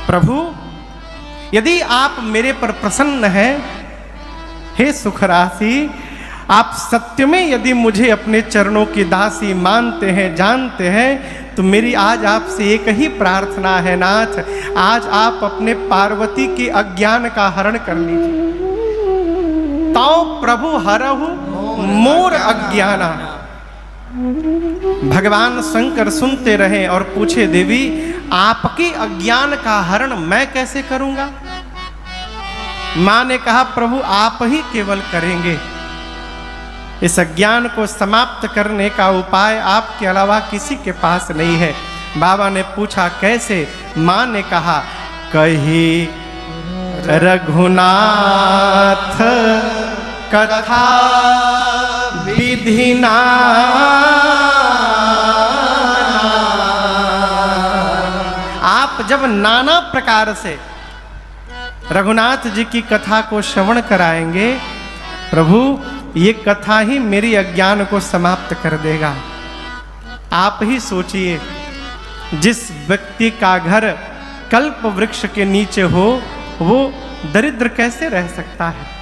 प्रभु यदि आप मेरे पर प्रसन्न हैं, हे सुख राशि, आप सत्य में यदि मुझे अपने चरणों की दासी मानते हैं, जानते हैं, तो मेरी आज आपसे एक ही प्रार्थना है नाथ, आज आप अपने पार्वती के अज्ञान का हरण कर लीजिए। तो प्रभु हरहु मोर अज्ञाना। भगवान शंकर सुनते रहे और पूछे, देवी आपके अज्ञान का हरण मैं कैसे करूंगा? मां ने कहा, प्रभु आप ही केवल करेंगे। इस अज्ञान को समाप्त करने का उपाय आपके अलावा किसी के पास नहीं है। बाबा ने पूछा, कैसे? मां ने कहा, कही रघुनाथ कथा विधिना, आप जब नाना प्रकार से रघुनाथ जी की कथा को श्रवण कराएंगे, प्रभु ये कथा ही मेरी अज्ञान को समाप्त कर देगा। आप ही सोचिए, जिस व्यक्ति का घर कल्प वृक्ष के नीचे हो, वो दरिद्र कैसे रह सकता है?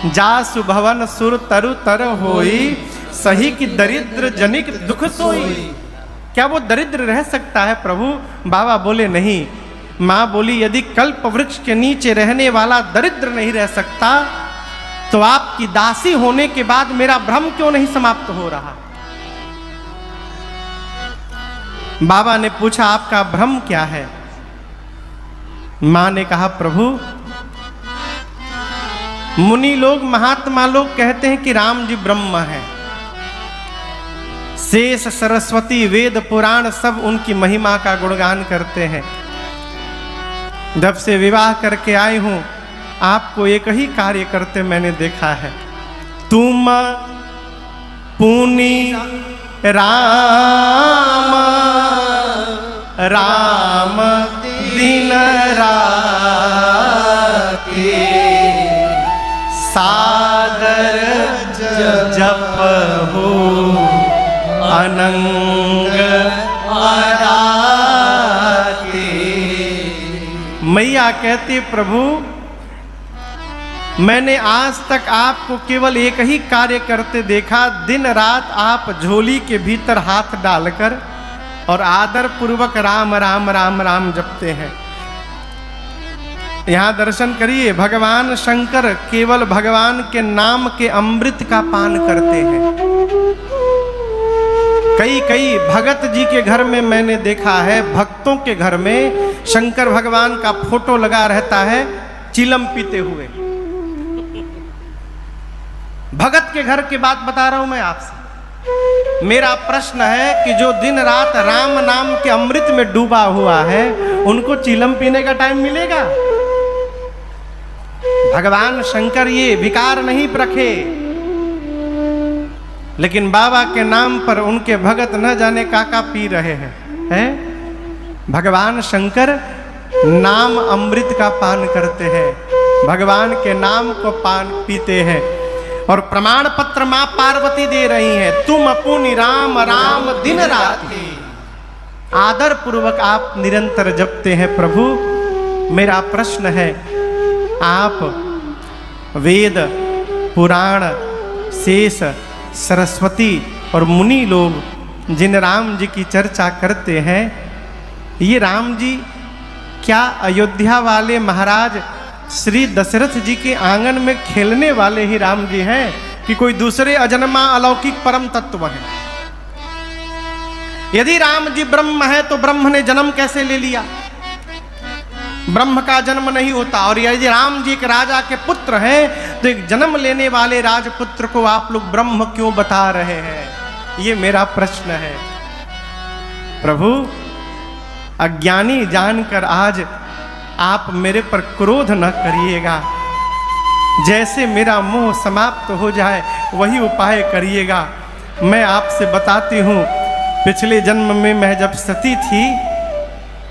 जासु भवन सुर तरु तर होई, सही की दरिद्र जनिक दुख सोई। क्या वो दरिद्र रह सकता है प्रभु? बाबा बोले नहीं। माँ बोली, यदि कल्प वृक्ष के नीचे रहने वाला दरिद्र नहीं रह सकता, तो आपकी दासी होने के बाद मेरा भ्रम क्यों नहीं समाप्त हो रहा? बाबा ने पूछा, आपका भ्रम क्या है? मां ने कहा, प्रभु मुनि लोग, महात्मा लोग कहते हैं कि राम जी ब्रह्म हैं। शेष, सरस्वती, वेद, पुराण सब उनकी महिमा का गुणगान करते हैं। जब से विवाह करके आई हूं, आपको एक ही कार्य करते मैंने देखा है। तुम पुनि राम राम दिन राति, सादर जप हो अनंग आराती। मैया कहती, प्रभु मैंने आज तक आपको केवल एक ही कार्य करते देखा, दिन रात आप झोली के भीतर हाथ डालकर और आदर पूर्वक राम राम राम राम जपते हैं। यहाँ दर्शन करिए, भगवान शंकर केवल भगवान के नाम के अमृत का पान करते हैं। कई भगत जी के घर में मैंने देखा है, भक्तों के घर में शंकर भगवान का फोटो लगा रहता है, चिलम पीते हुए। भगत के घर की बात बता रहा हूं मैं आपसे। मेरा प्रश्न है कि जो दिन रात राम नाम के अमृत में डूबा हुआ है, उनको चिलम पीने का टाइम मिलेगा? भगवान शंकर ये विकार नहीं रखे, लेकिन बाबा के नाम पर उनके भगत न जाने का पी रहे हैं। भगवान शंकर नाम अमृत का पान करते हैं, भगवान के नाम को पान पीते हैं। और प्रमाण पत्र मां पार्वती दे रही हैं, तुम अपुनि राम राम दिन राति। आदर पूर्वक आप निरंतर जपते हैं। प्रभु मेरा प्रश्न है, आप वेद, पुराण, शेष, सरस्वती और मुनि लोग जिन राम जी की चर्चा करते हैं, ये राम जी क्या अयोध्या वाले महाराज श्री दशरथ जी के आंगन में खेलने वाले ही राम जी हैं कि कोई दूसरे अजन्मा अलौकिक परम तत्व है? यदि राम जी ब्रह्म है तो ब्रह्म ने जन्म कैसे ले लिया? ब्रह्म का जन्म नहीं होता। और यदि राम जी एक राजा के पुत्र हैं, तो एक जन्म लेने वाले राजपुत्र को आप लोग ब्रह्म क्यों बता रहे हैं? ये मेरा प्रश्न है। प्रभु अज्ञानी जानकर आज आप मेरे पर क्रोध न करिएगा। जैसे मेरा मोह समाप्त हो जाए वही उपाय करिएगा। मैं आपसे बताती हूँ, पिछले जन्म में मैं जब सती थी,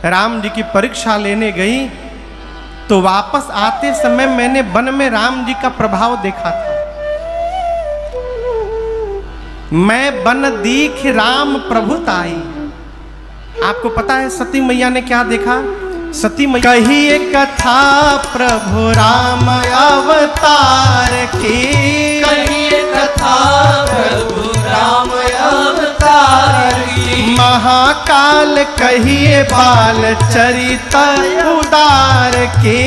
राम जी की परीक्षा लेने गई, तो वापस आते समय मैंने वन में राम जी का प्रभाव देखा था। मैं बन दीख राम प्रभुताई। आपको पता है सती मैया ने क्या देखा? सती मैया कहिए कथा प्रभु राम अवतार की, कहिए कथा प्रभु राम अवतार की। महाकाल कहिए बाल चरित उदार की,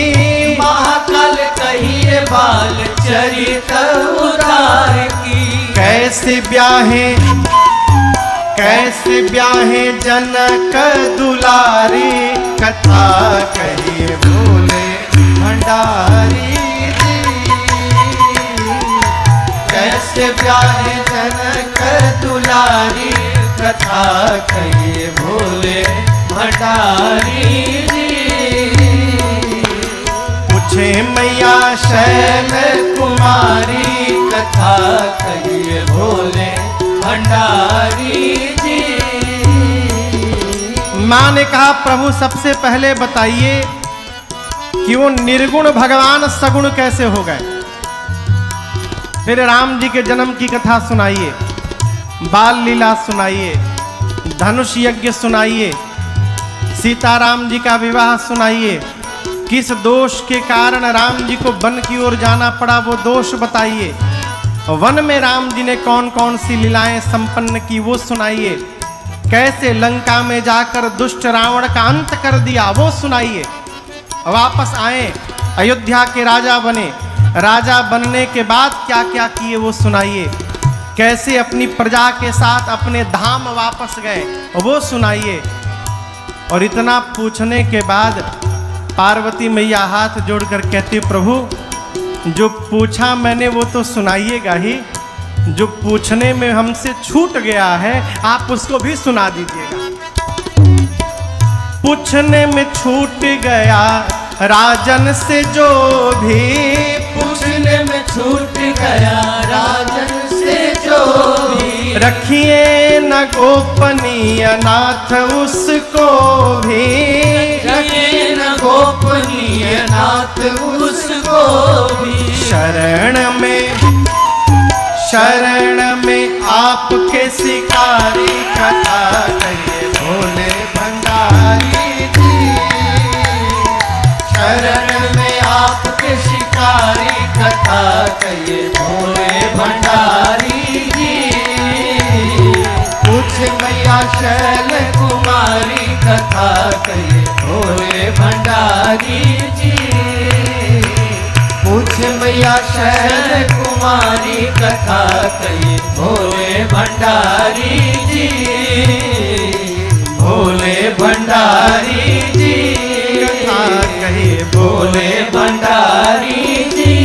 महाकाल कहिए बाल चरित उदार की। कैसे ब्याहे जनक दुलारी, कथा कहिए बोले भंडारी जी। कैसे ब्याहे जनक दुलारी, कथा कहिए भोले भंडारी जी। पूछे मैया शैल कुमारी, कथा कहिए भोले भंडारी जी। माँ ने कहा प्रभु सबसे पहले बताइए कि वो निर्गुण भगवान सगुण कैसे हो गए। फिर राम जी के जन्म की कथा सुनाइए, बाल लीला सुनाइए, धनुष यज्ञ सुनाइए, सीताराम जी का विवाह सुनाइए, किस दोष के कारण राम जी को वन की ओर जाना पड़ा वो दोष बताइए, वन में राम जी ने कौन कौन सी लीलाएं संपन्न की वो सुनाइए, कैसे लंका में जाकर दुष्ट रावण का अंत कर दिया वो सुनाइए। वापस आए, अयोध्या के राजा बने, राजा बनने के बाद क्या क्या किए वो सुनाइए, कैसे अपनी प्रजा के साथ अपने धाम वापस गए वो सुनाइए। और इतना पूछने के बाद पार्वती मैया हाथ जोड़कर कहती प्रभु जो पूछा मैंने वो तो सुनाइएगा ही, जो पूछने में हमसे छूट गया है आप उसको भी सुना दीजिएगा। पूछने में छूट गया राजन से जो भी, पूछने में छूट गया राजन से जो भी, रखिए न गोपनीय नाथ उसको भी, रखिए न गोपनीय नाथ उसको भी। शरण में आपके शिकारी, कथा कहिए भोले भंडारी जी। शरण में आपके शिकारी, कथा कहिए भोले भंडारी जी। पूछ मैया शैल कुमारी, कथा कहिए भोले भंडारी जी। पूछ मैया शैल कुमारी, कथा कहिए भोले भंडारी जी। भोले भंडारी जी, कथा कहिए भोले भंडारी जी।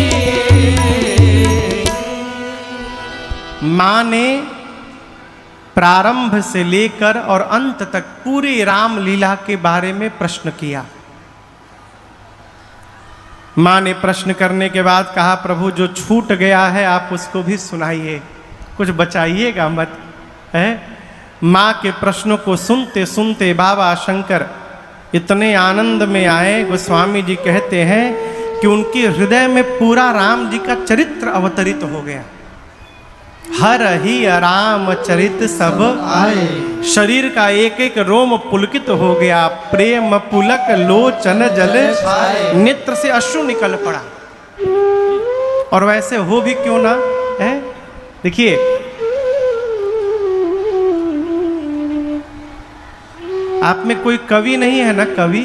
माँ ने प्रारंभ से लेकर और अंत तक पूरी रामलीला के बारे में प्रश्न किया। माँ ने प्रश्न करने के बाद कहा प्रभु जो छूट गया है आप उसको भी सुनाइए, कुछ बचाइएगा मत है। माँ के प्रश्नों को सुनते सुनते बाबा शंकर इतने आनंद में आए, गोस्वामी जी कहते हैं कि उनके हृदय में पूरा राम जी का चरित्र अवतरित हो गया। हर ही राम चरित सब आए, शरीर का एक एक रोम पुलकित हो गया, प्रेम पुलक लोचन जल नेत्र से अश्रु निकल पड़ा। और वैसे हो भी क्यों ना है। देखिए आप में कोई कवि नहीं है ना, कवि?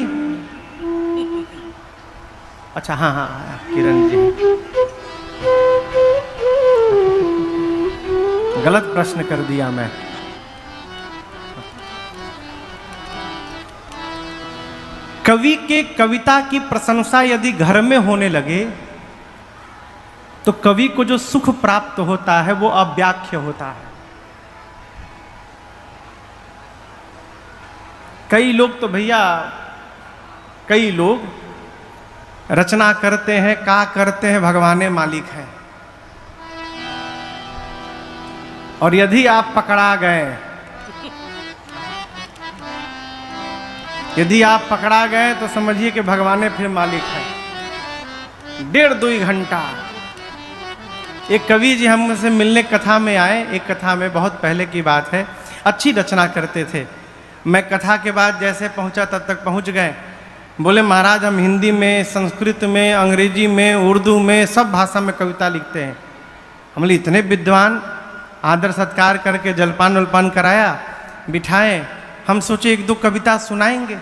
अच्छा हाँ हाँ किरण जी, गलत प्रश्न कर दिया मैं। कवि के कविता की प्रशंसा यदि घर में होने लगे तो कवि को जो सुख प्राप्त होता है वो अव्याख्य होता है। कई लोग तो भैया, कई लोग रचना करते हैं, का करते हैं, भगवाने मालिक हैं। और यदि आप पकड़ा गए, यदि आप पकड़ा गए तो समझिए कि भगवाने फिर मालिक है। 1.5-2 घंटा। एक कवि जी हमसे मिलने कथा में आए, एक कथा में बहुत पहले की बात है, अच्छी रचना करते थे। मैं कथा के बाद जैसे पहुंचा तब तक पहुंच गए, बोले महाराज हम हिंदी में, संस्कृत में, अंग्रेजी में, उर्दू में, सब भाषा में कविता लिखते हैं। हम बोले इतने विद्वान। आदर सत्कार करके जलपान वलपान कराया, बिठाए। हम सोचे एक दो कविता सुनाएंगे।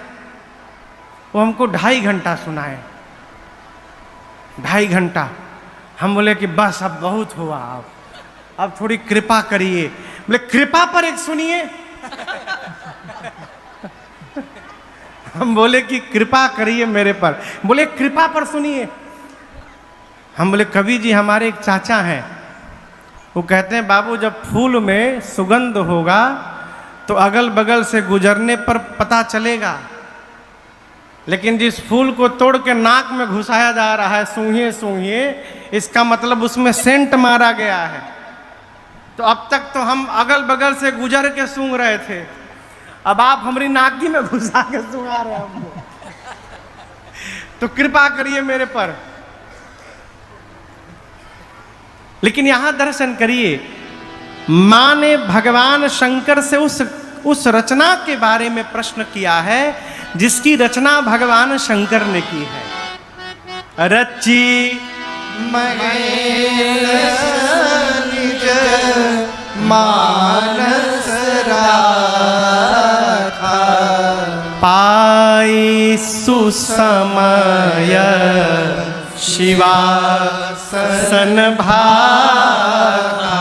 वो हमको 2.5 घंटा सुनाए, 2.5 घंटा। हम बोले कि बस अब बहुत हुआ, अब थोड़ी कृपा करिए। बोले कृपा पर एक सुनिए। हम बोले कि कृपा करिए मेरे पर। बोले कृपा पर सुनिए। हम बोले कवि जी हमारे एक चाचा हैं, वो कहते हैं बाबू जब फूल में सुगंध होगा तो अगल बगल से गुजरने पर पता चलेगा, लेकिन जिस फूल को तोड़ के नाक में घुसाया जा रहा है सूंघिए सूंघिए, इसका मतलब उसमें सेंट मारा गया है। तो अब तक तो हम अगल बगल से गुजर के सूंघ रहे थे, अब आप हमारी नाकी में घुसा के सूंघा रहे हैं हमको। तो कृपा करिए मेरे पर। लेकिन यहां दर्शन करिए, मां ने भगवान शंकर से उस रचना के बारे में प्रश्न किया है जिसकी रचना भगवान शंकर ने की है। रची महेश निज मानस राखा, पाई सुसमय शिवासन भागा।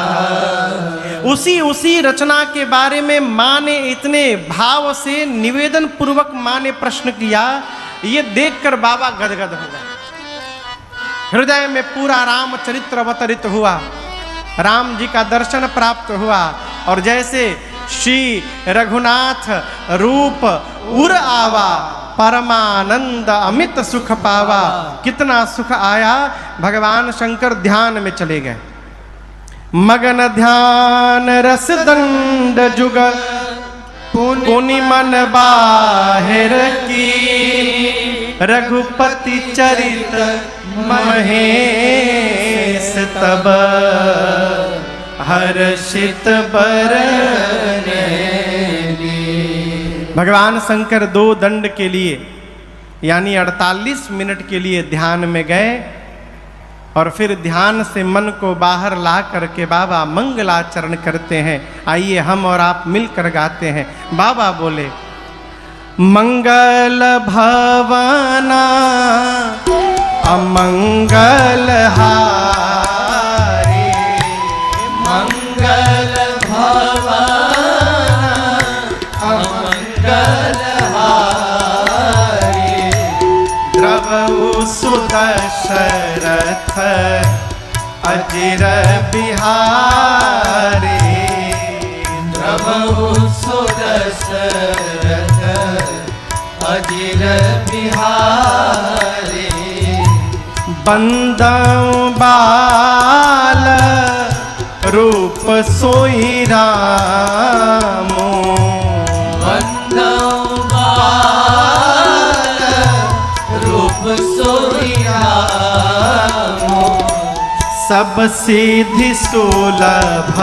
उसी रचना के बारे में मां ने इतने भाव से निवेदन पूर्वक मां ने प्रश्न किया, ये देखकर बाबा गदगद हो गए। हृदय में पूरा रामचरित्र अवतरित हुआ, राम जी का दर्शन प्राप्त हुआ। और जैसे श्री रघुनाथ रूप उर आवा, परमानंद अमित सुख पावा। कितना सुख आया, भगवान शंकर ध्यान में चले गए। मगन ध्यान रस दंड जुग पुनि मन बाहिर की, रघुपति चरित महेश तब हर्षित बरने। भगवान शंकर 2 दंड के लिए यानी 48 मिनट के लिए ध्यान में गए और फिर ध्यान से मन को बाहर ला करके बाबा मंगलाचरण करते हैं। आइए हम और आप मिलकर गाते हैं। बाबा बोले मंगल भवना अमंगल हारी, मंगल भवना अमंगल हारी, द्रवहु सुदशरथ अजिर बिहारी, द्रवहु सुदशरथ अजिर बिहारी, बंदौ बाल रूप सोई रामो, बंदौ बाल रूप सोई रामो, सब सिद्धि सुलभ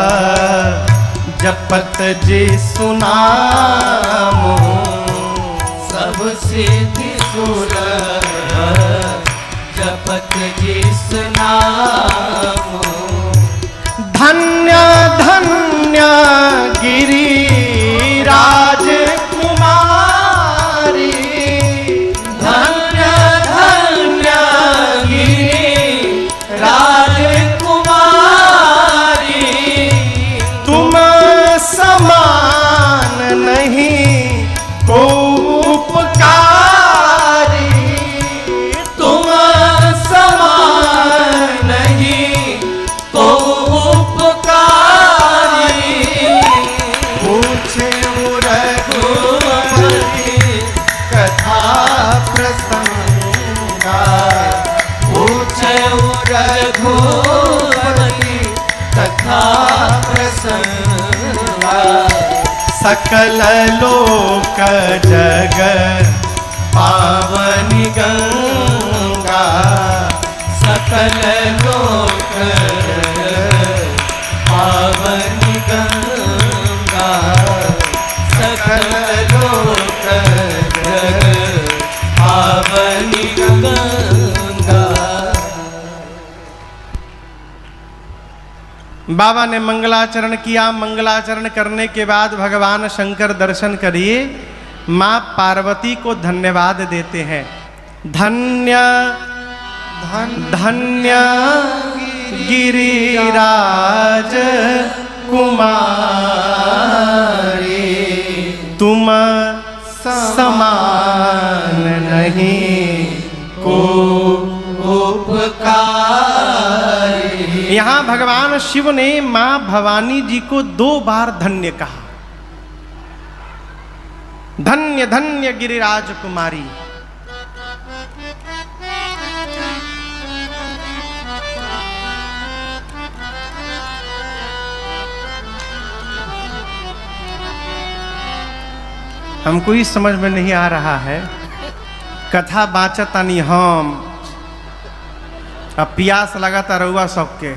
जपत जी सुनामो, सब सिद्धि सुलभ जपत जिस नामो, धन्य धन्य गिरिराज कुमारी, धन्य धन्य गिरिराज कुमारी, तुम समान नहीं को उपकारी, तुम समान नहीं को उपकारी, पूछे रघुपति कथा प्रसंगा, पूछे रघुपति कथा प्रसंगा, सकल लोक जग पावनी गंगा, सकल लोक पावनी गंगा, सकल लोक पावनी पावनी गंगा। बाबा ने मंगलाचरण किया। मंगलाचरण करने के बाद भगवान शंकर दर्शन करिए, माँ पार्वती को धन्यवाद देते हैं। धन्य धन्य गिरिराज कुमारी, तुम समान नहीं को उपकारी। यहाँ भगवान शिव ने माँ भवानी जी को 2 बार धन्य कहा। धन्य धन्य गिरिराज कुमारी। हमको इस समझ में नहीं आ रहा है, कथा बाचतानी हम, अब प्यास लगाता रहुआ सबके।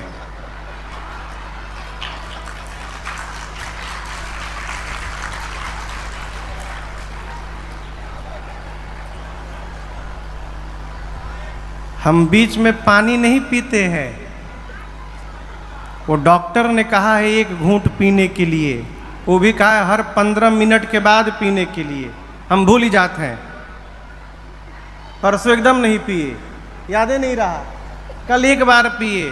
हम बीच में पानी नहीं पीते हैं, वो डॉक्टर ने कहा है 1 घूंट पीने के लिए, वो भी कहा है हर 15 मिनट के बाद पीने के लिए। हम भूल ही जाते हैं। परसों एकदम नहीं पिए, याद ही नहीं रहा। कल 1 बार पिए,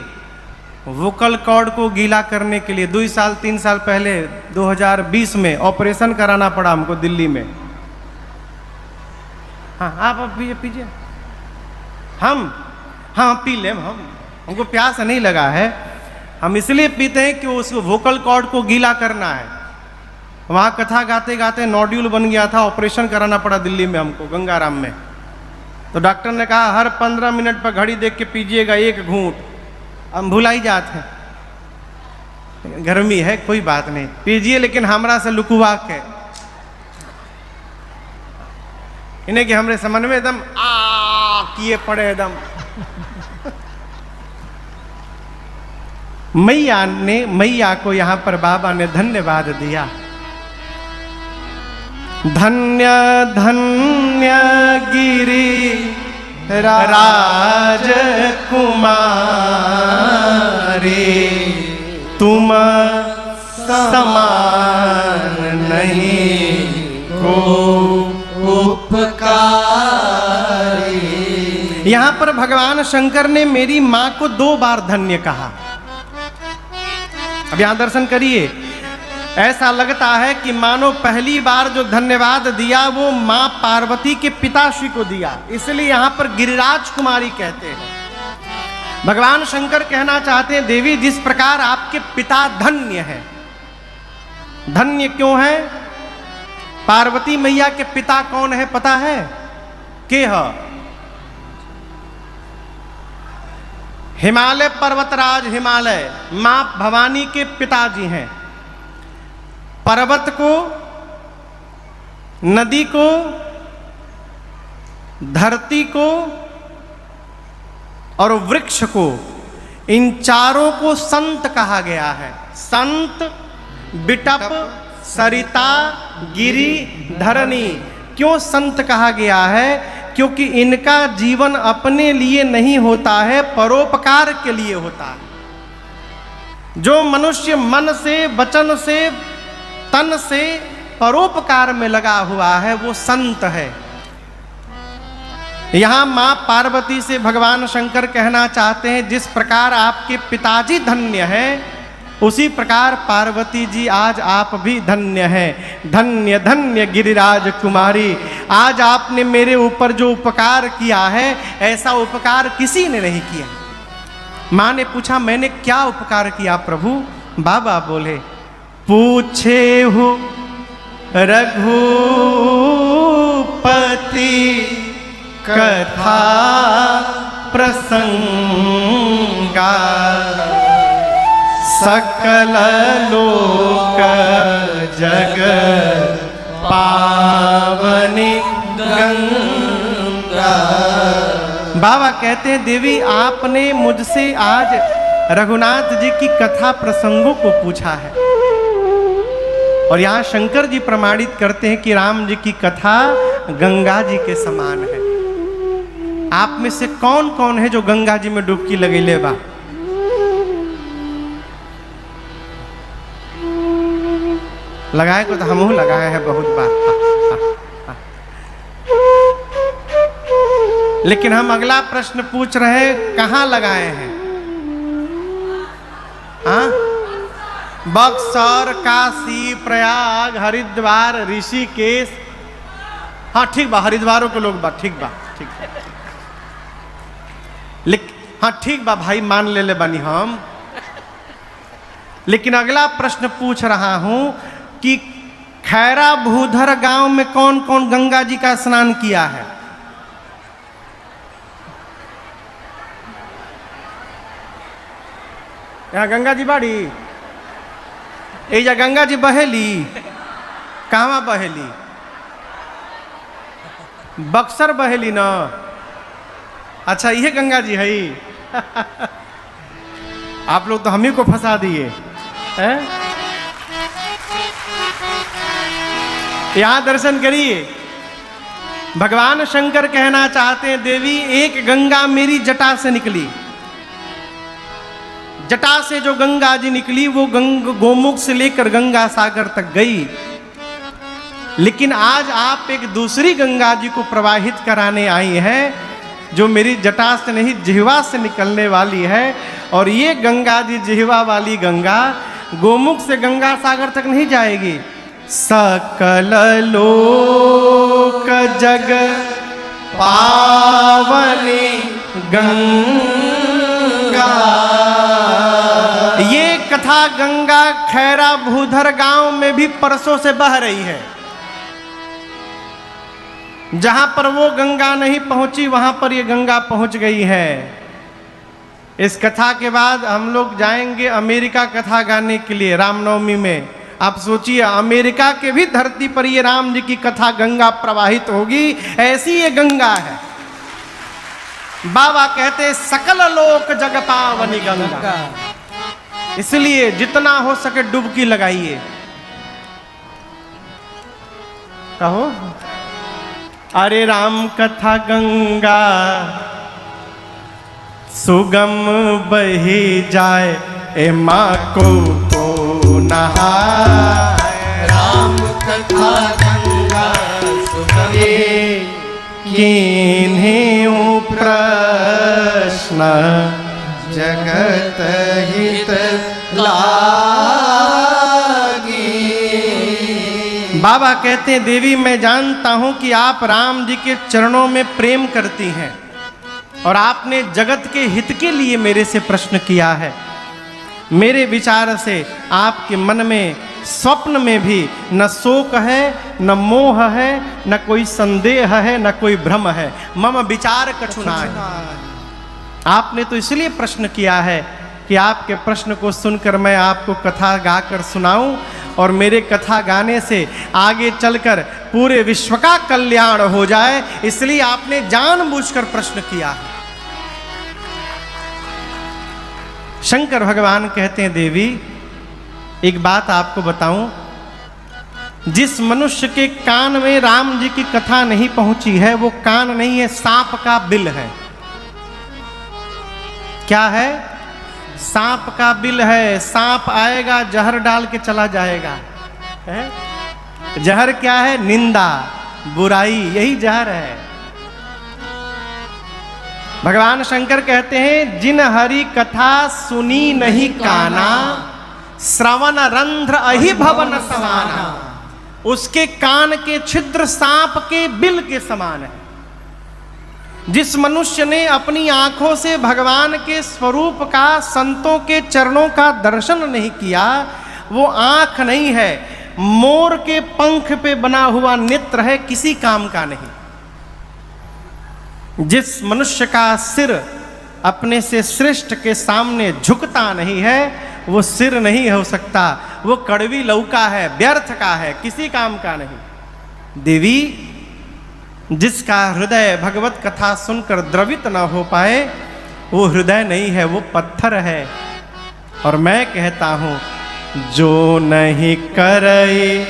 वोकल कॉर्ड को गीला करने के लिए 2 साल 3 साल पहले 2020 में ऑपरेशन कराना पड़ा हमको दिल्ली में। हाँ आप पीजिए। हाँ पी लें हम, हमको प्यास नहीं लगा है। हम इसलिए पीते हैं कि उस वोकल कॉर्ड को गीला करना है। वहाँ कथा गाते गाते नोड्यूल बन गया था, ऑपरेशन कराना पड़ा दिल्ली में हमको, गंगाराम में। तो डॉक्टर ने कहा हर 15 मिनट पर घड़ी देख के पीजिएगा 1 घूंट। हम भुला ही जाते हैं, गर्मी है कोई बात नहीं, पीजिए लेकिन हमरा से लुकुआ के। इन्हें कि हमरे समझ में एकदम किए पड़े एकदम। मैया को यहाँ पर बाबा ने धन्यवाद दिया। धन्य धन्य गिरि राज कुमारी, तुम समान नहीं को उपकारी। यहाँ पर भगवान शंकर ने मेरी माँ को 2 बार धन्य कहा। अब यहाँ दर्शन करिए, ऐसा लगता है कि मानो पहली बार जो धन्यवाद दिया वो माँ पार्वती के पिताश्री को दिया, इसलिए यहाँ पर गिरिराज कुमारी कहते हैं। भगवान शंकर कहना चाहते हैं देवी जिस प्रकार आपके पिता धन्य है। धन्य क्यों है? पार्वती मैया के पिता कौन है पता है? के है? हिमालय पर्वतराज हिमालय माँ भवानी के पिताजी हैं। पर्वत को, नदी को, धरती को और वृक्ष को, इन चारों को संत कहा गया है। संत, बिटप, सरिता, गिरि, धरणी। क्यों संत कहा गया है? क्योंकि इनका जीवन अपने लिए नहीं होता है, परोपकार के लिए होता है। जो मनुष्य मन से, वचन से, तन से परोपकार में लगा हुआ है वो संत है। यहाँ माँ पार्वती से भगवान शंकर कहना चाहते हैं जिस प्रकार आपके पिताजी धन्य हैं उसी प्रकार पार्वती जी आज आप भी धन्य हैं। धन्य धन्य गिरिराज कुमारी, आज आपने मेरे ऊपर जो उपकार किया है ऐसा उपकार किसी ने नहीं किया। माँ ने पूछा मैंने क्या उपकार किया प्रभु? बाबा बोले पूछे हो रघुपति कथा प्रसंगा, सकल लोक जग पावनी गंगा। बाबा कहते हैं देवी आपने मुझसे आज रघुनाथ जी की कथा प्रसंगों को पूछा है और यहाँ शंकर जी प्रमाणित करते हैं कि राम जी की कथा गंगा जी के समान है। आप में से कौन कौन है जो गंगा जी में डुबकी लगैले बा? लगाए को तो हमहू लगाए हैं बहुत बार। लेकिन हम अगला प्रश्न पूछ रहे हैं, कहाँ लगाए हैं? हाँ, बक्सर, काशी, प्रयाग, हरिद्वार, ऋषिकेश। हाँ ठीक बा, हरिद्वारों के लोग बा, ठीक बा, ठीक बा। हाँ ठीक बा भाई, मान ले बानी हम। लेकिन अगला प्रश्न पूछ रहा हूं कि खैरा भूधर गांव में कौन कौन गंगा जी का स्नान किया है? यहाँ गंगा जी बाड़ी, एजा गंगा जी बहेली, कहाँ बहेली? बक्सर बहेली ना? अच्छा ये गंगा जी है। आप लोग तो हम ही को फंसा दिए हैं। यहाँ दर्शन करिए, भगवान शंकर कहना चाहते हैं, देवी एक गंगा मेरी जटा से निकली। जटा से जो गंगा जी निकली वो गोमुख से लेकर गंगा सागर तक गई। लेकिन आज आप एक दूसरी गंगा जी को प्रवाहित कराने आई हैं, जो मेरी जटा से नहीं जिह्वा से निकलने वाली है। और ये गंगा जी, जिह्वा वाली गंगा, गोमुख से गंगा सागर तक नहीं जाएगी। सकल लोक जग पावनी गंगा। ये कथा गंगा खैरा भूधर गांव में भी परसों से बह रही है। जहां पर वो गंगा नहीं पहुंची वहां पर ये गंगा पहुंच गई है। इस कथा के बाद हम लोग जाएंगे अमेरिका कथा गाने के लिए रामनवमी में। आप सोचिए, अमेरिका के भी धरती पर ये राम जी की कथा गंगा प्रवाहित होगी। ऐसी ये गंगा है। बाबा कहते सकल लोक जग पावनी गंगा। इसलिए जितना हो सके डुबकी लगाइए। कहो, अरे राम कथा गंगा सुगम बही जाए, ए माँ को नहाए। राम कथा गंगा सुगम किन्हीं प्रश्न जगत हित लागी। बाबा कहते हैं, देवी मैं जानता हूं कि आप राम जी के चरणों में प्रेम करती हैं और आपने जगत के हित के लिए मेरे से प्रश्न किया है। मेरे विचार से आपके मन में स्वप्न में भी न शोक है, न मोह है, न कोई संदेह है, न कोई भ्रम है। मम विचार कछुना है। आपने तो इसलिए प्रश्न किया है कि आपके प्रश्न को सुनकर मैं आपको कथा गाकर सुनाऊं और मेरे कथा गाने से आगे चलकर पूरे विश्व का कल्याण हो जाए। इसलिए आपने जानबूझकर प्रश्न किया है। शंकर भगवान कहते हैं, देवी एक बात आपको बताऊं, जिस मनुष्य के कान में राम जी की कथा नहीं पहुंची है वो कान नहीं है, सांप का बिल है। क्या है? सांप का बिल है। सांप आएगा, जहर डाल के चला जाएगा। है? जहर क्या है? निंदा, बुराई, यही जहर है। भगवान शंकर कहते हैं, जिन हरि कथा सुनी नहीं काना, श्रवण रंध्र अहि भवन समाना। उसके कान के छिद्र सांप के बिल के समान है। जिस मनुष्य ने अपनी आंखों से भगवान के स्वरूप का, संतों के चरणों का दर्शन नहीं किया, वो आंख नहीं है, मोर के पंख पे बना हुआ नेत्र है, किसी काम का नहीं। जिस मनुष्य का सिर अपने से श्रेष्ठ के सामने झुकता नहीं है, वो सिर नहीं हो सकता, वो कड़वी लौका है, व्यर्थ का है, किसी काम का नहीं। देवी, जिसका हृदय भगवत कथा सुनकर द्रवित न हो पाए, वो हृदय नहीं है, वो पत्थर है। और मैं कहता हूं, जो नहीं करे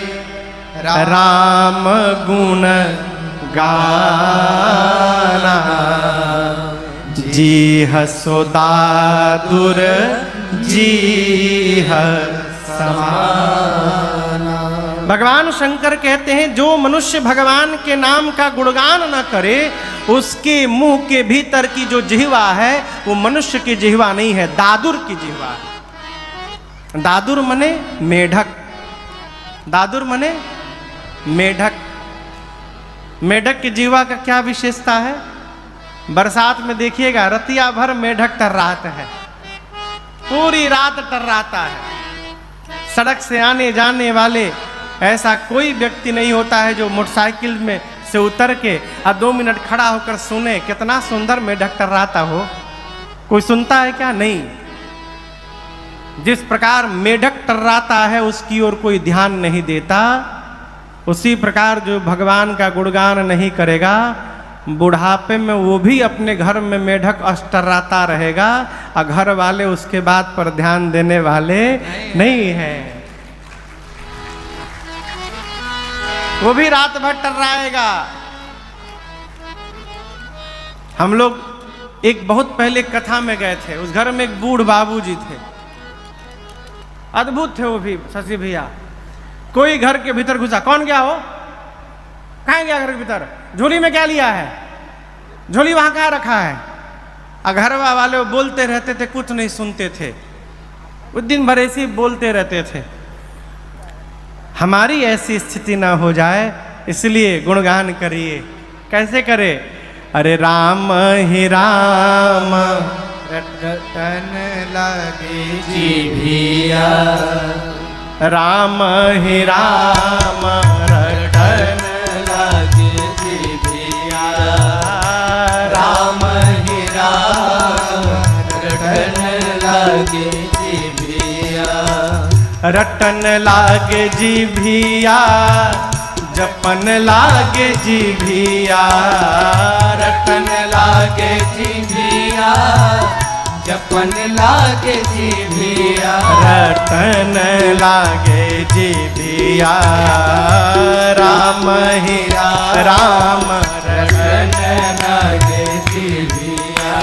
राम गुण गाना, जी सोदादुर जी समाना। भगवान शंकर कहते हैं जो मनुष्य भगवान के नाम का गुणगान न करे उसके मुंह के भीतर की जो जिह्वा है वो मनुष्य की जिह्वा नहीं है, दादुर की जिह्वा है। दादुर मने मेढक, दादुर मने मेढक। मेढक की जिह्वा का क्या विशेषता है? बरसात में देखिएगा रतिया भर मेढक टर्राता है, पूरी रात टर्राता है। सड़क से आने जाने वाले ऐसा कोई व्यक्ति नहीं होता है जो मोटरसाइकिल में से उतर के 2 मिनट खड़ा होकर सुने कितना सुंदर मेढक टर्राता हो। कोई सुनता है क्या? नहीं। जिस प्रकार मेढक टर्राता है उसकी ओर कोई ध्यान नहीं देता, उसी प्रकार जो भगवान का गुणगान नहीं करेगा बुढ़ापे में वो भी अपने घर में मेढक टर्राता रहेगा और घर वाले उसके बात पर ध्यान देने वाले नहीं हैं। वो भी रात भर टर्राएगा। हम लोग एक बहुत पहले कथा में गए थे, उस घर में एक बूढ़ बाबूजी थे, अद्भुत थे वो भी शशि भैया। कोई घर के भीतर घुसा, कौन गया हो? कहाँ गया घर के भीतर? झोली में क्या लिया है? झोली वहां कहाँ रखा है? घरवा वाले बोलते रहते थे, कुछ नहीं सुनते थे। उस दिन भर ऐसे बोलते रहते थे। हमारी ऐसी स्थिति ना हो जाए इसलिए गुणगान करिए। कैसे करे? अरे राम ही राम रटन लगे जीभिया, राम ही राम रटन लगे जीभिया, राम ही राम रटन लगे जीभिया, रटन लागे जीभिया, जपन लागे जीभिया, रटन लागे जीभिया, जपन लागे जीभिया, रटन लागे जीभिया, राम ही राम रटन लागे जीभिया,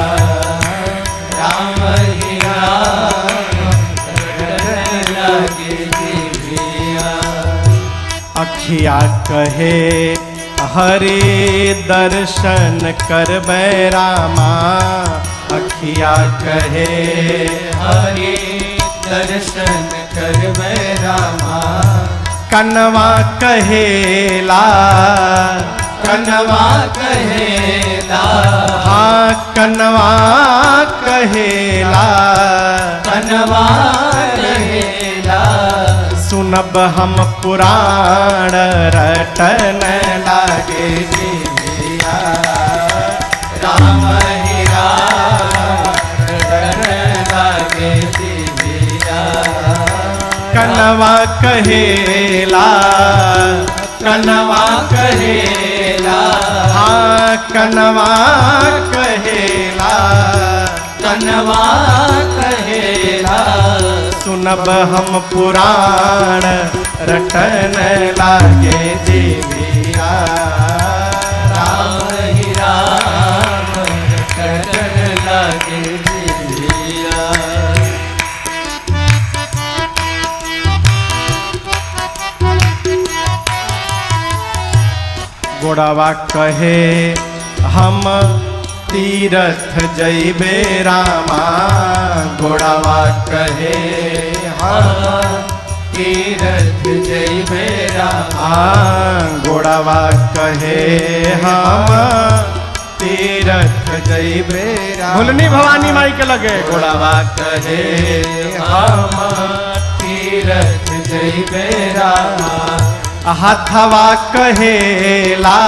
राम ही राम रटन लागे जीभिया। अखिया कहे हरि दर्शन करबै रामा, अखिया कहे हरि दर्शन करबै रामा, कनवा कहेला, कनवा कहेला, हाँ कनवा कहेला, कनवा कहेला, सुनब हम पुराण रटन लागे जीभिया, राम ही राम रटन लागे जीभिया, कनवा कहेला, कनवा कहेला, हाँ कनवा कहेला, कनवा कहेला, सुनब हम पुराण रटन लागे जीभिया, राम ही राम रटन लागे जीभिया। गोड़वा कहे हम तीरथ जइबे रामा, गोड़वा कहे हम तीरथ जइबे रामा, गोड़वा कहे हम तीरथ जइबे रामा। भुलनी भवानी माई के लगे गोड़वा कहे हम तीरथ जइबे रामा, हथवा कहेला,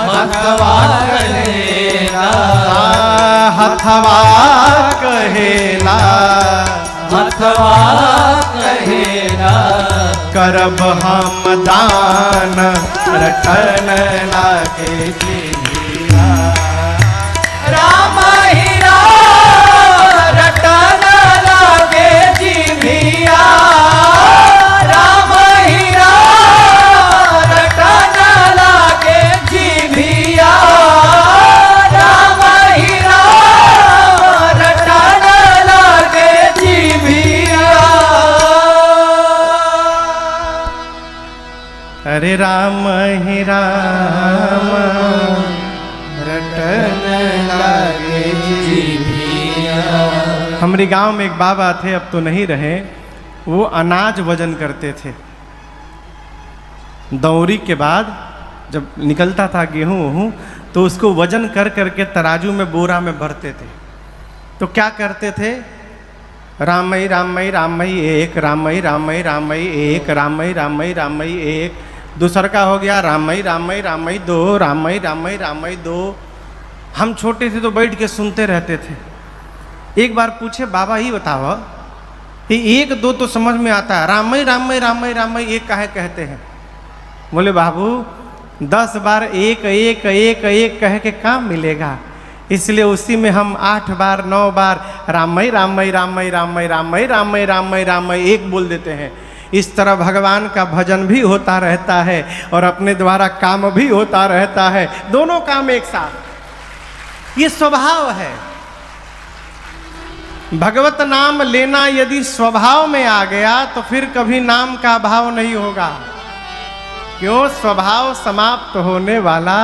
हथवा कहेला, हथवा कहेला, हथवा कहेला, करब हम दान रटन लागे जीभिया, राम ही राम रटन लागे जीभिया, राम ही राम रटन लागे जीभिया, राम ही राम ही राम रटन लागे जीभिया। हमारे गांव में एक बाबा थे, अब तो नहीं रहे। वो अनाज वजन करते थे। दौरी के बाद जब निकलता था गेहूँ वहूँ, तो उसको वजन कर करके तराजू में बोरा में भरते थे। तो क्या करते थे, रामई रामई रामई एक, रामई रामई रामई एक, रामई रामई रामई एक, दूसर का हो गया रामई रामई रामई दो, रामई रामई रामई दो। हम छोटे थे तो बैठ के सुनते रहते थे। एक बार पूछे, बाबा ही बताओ, ये एक दो तो समझ में आता है, रामई रामई रामई रामई एक काहे कहते हैं? बोले बाबू 10 बार एक एक एक एक कह के काम मिलेगा, इसलिए उसी में हम 8 बार 9 बार रामई रामई रामई रामई रामई रामई रामई रामई एक बोल देते हैं। इस तरह भगवान का भजन भी होता रहता है और अपने द्वारा काम भी होता रहता है, दोनों काम एक साथ। ये स्वभाव है। भगवत नाम लेना यदि स्वभाव में आ गया तो फिर कभी नाम का अभाव नहीं होगा। क्यों? स्वभाव समाप्त होने वाला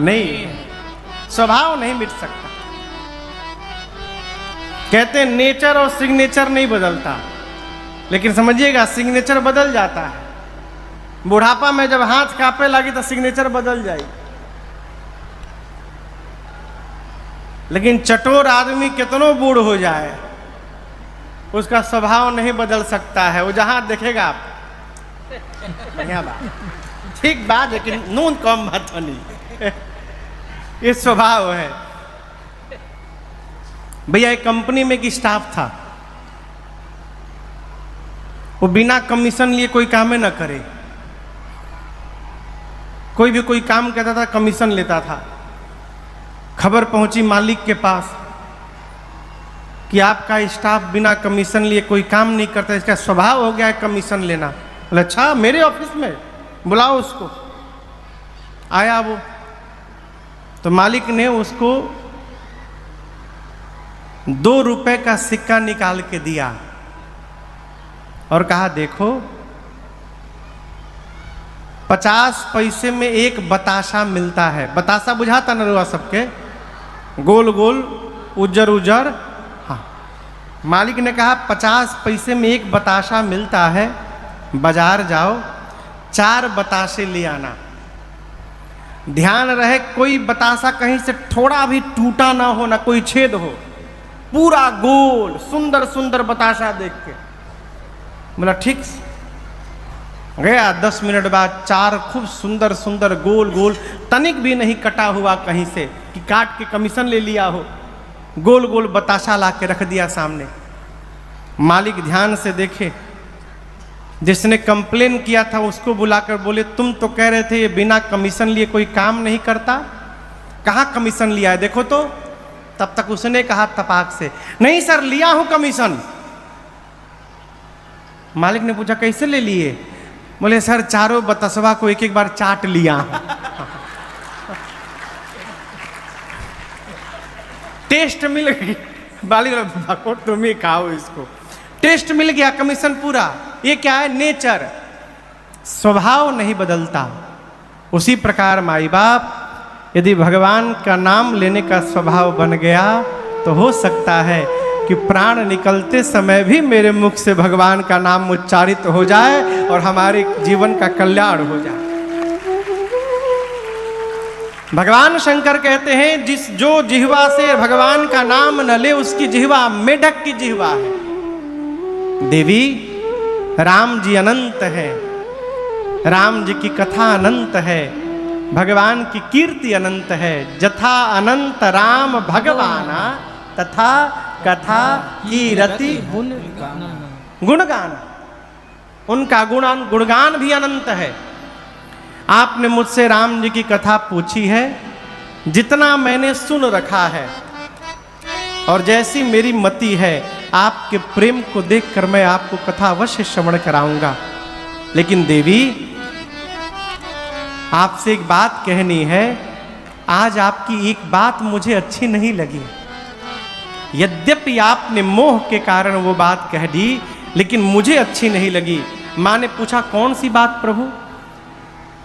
नहीं है, स्वभाव नहीं मिट सकता। कहते हैं नेचर और सिग्नेचर नहीं बदलता, लेकिन समझिएगा सिग्नेचर बदल जाता है। बुढ़ापा में जब हाथ कांपे लगी तो सिग्नेचर बदल जाएगी, लेकिन चटोर आदमी कितनो बूढ़ हो जाए उसका स्वभाव नहीं बदल सकता है। वो जहां देखेगा आप बढ़िया बात, ठीक बात, लेकिन नून कम बात नहीं। ये स्वभाव है। भैया एक कंपनी में एक स्टाफ था, वो बिना कमीशन लिए कोई काम न करे। कोई भी कोई काम कहता था कमीशन लेता था। खबर पहुंची मालिक के पास कि आपका स्टाफ बिना कमीशन लिए कोई काम नहीं करता, इसका स्वभाव हो गया है कमीशन लेना। बोले अच्छा, मेरे ऑफिस में बुलाओ उसको। आया वो, तो मालिक ने उसको 2 रुपए का सिक्का निकाल के दिया और कहा देखो 50 पैसे में एक बताशा मिलता है। बताशा बुझाता न रुआ सबके, गोल गोल उज्जर उज्जर। हाँ, मालिक ने कहा 50 पैसे में एक बताशा मिलता है, बाजार जाओ 4 बताशे ले आना। ध्यान रहे कोई बताशा कहीं से थोड़ा भी टूटा ना हो, ना कोई छेद हो, पूरा गोल सुंदर सुंदर बताशा देख के। बोला ठीक। गया 10 मिनट बाद 4 खूब सुंदर सुंदर गोल गोल, तनिक भी नहीं कटा हुआ कहीं से कि काट के कमीशन ले लिया हो, गोल गोल बताशा ला के रख दिया सामने। मालिक ध्यान से देखे, जिसने कंप्लेन किया था उसको बुलाकर बोले तुम तो कह रहे थे ये बिना कमीशन लिए कोई काम नहीं करता, कहाँ कमीशन लिया है देखो तो। तब तक उसने कहा तपाक से, नहीं सर लिया हूं कमीशन। मालिक ने पूछा कैसे ले लिए? बोले सर चारों बतासवा को एक एक बार चाट लिया। टेस्ट मिल गई। मालिक तुम ही खाओ इसको। टेस्ट मिल गया, कमीशन पूरा। ये क्या है? नेचर, स्वभाव नहीं बदलता। उसी प्रकार माई बाप यदि भगवान का नाम लेने का स्वभाव बन गया तो हो सकता है कि प्राण निकलते समय भी मेरे मुख से भगवान का नाम उच्चारित हो जाए और हमारे जीवन का कल्याण हो जाए। भगवान शंकर कहते हैं जो जिह्वा से भगवान का नाम न ले उसकी जिह्वा मेढक की जिह्वा है। देवी राम जी अनंत है, राम जी की कथा अनंत है, भगवान की कीर्ति अनंत है। जथा अनंत राम भगवाना तथा कथा कीरति गुणगान, उनका गुणगान भी अनंत है। आपने मुझसे राम जी की कथा पूछी है, जितना मैंने सुन रखा है और जैसी मेरी मति है, आपके प्रेम को देखकर मैं आपको कथा अवश्य श्रवण कराऊंगा। लेकिन देवी आपसे एक बात कहनी है। आज आपकी एक बात मुझे अच्छी नहीं लगी। यद्यपि आपने मोह के कारण वो बात कह दी, लेकिन मुझे अच्छी नहीं लगी। माँ ने पूछा कौन सी बात प्रभु?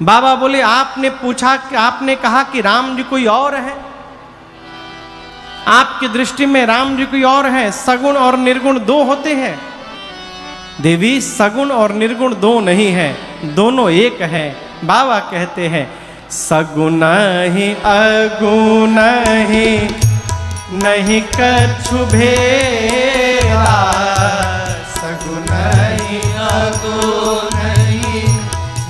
बाबा बोले आपने पूछा कि आपने कहा कि राम जी कोई और है, आपकी दृष्टि में राम जी कोई और है, सगुण और निर्गुण दो होते हैं। देवी सगुण और निर्गुण दो नहीं है, दोनों एक है। बाबा कहते हैं सगुण ही अगुण ही नहीं कछु भेदा, सगुण ही अगुण ही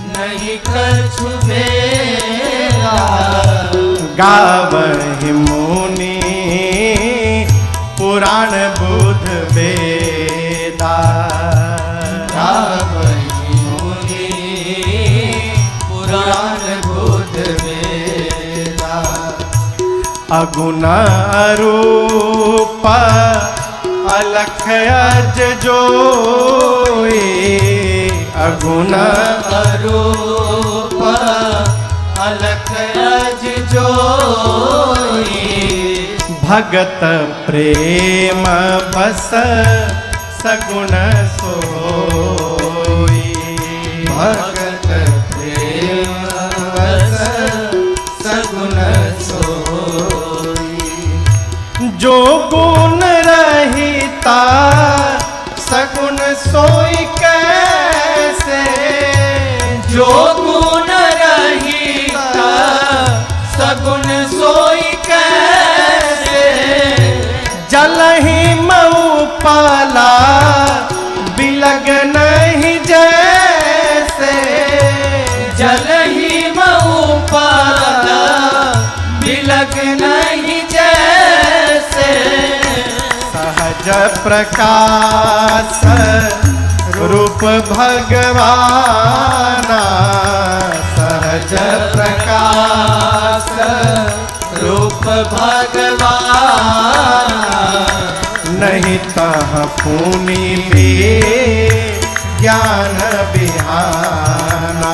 नहीं कछु भेदा, गावहि मुनि पुराण बुध वेदा, गावहि मुनि पुराण बुध वेदा, अगुण रूप अलख अज जोई, अगुण रूप अलख अज जोई, भगत प्रेम बस सगुण सोई, भगत प्रेम बस सगुण सोई, जो गुण रहिता सगुण सोई कैसे, जो गुण रहिता सगुण सोई कैसे, जल ही मऊ पाला बिलग नहीं जैसे, जल ही मऊ पाला बिलग नहीं जैसे, सहज प्रकाश रूप भगवाना, सहज प्रकाश रूप भगवान, नहीं तह पुनि भी ज्ञान बिहाना,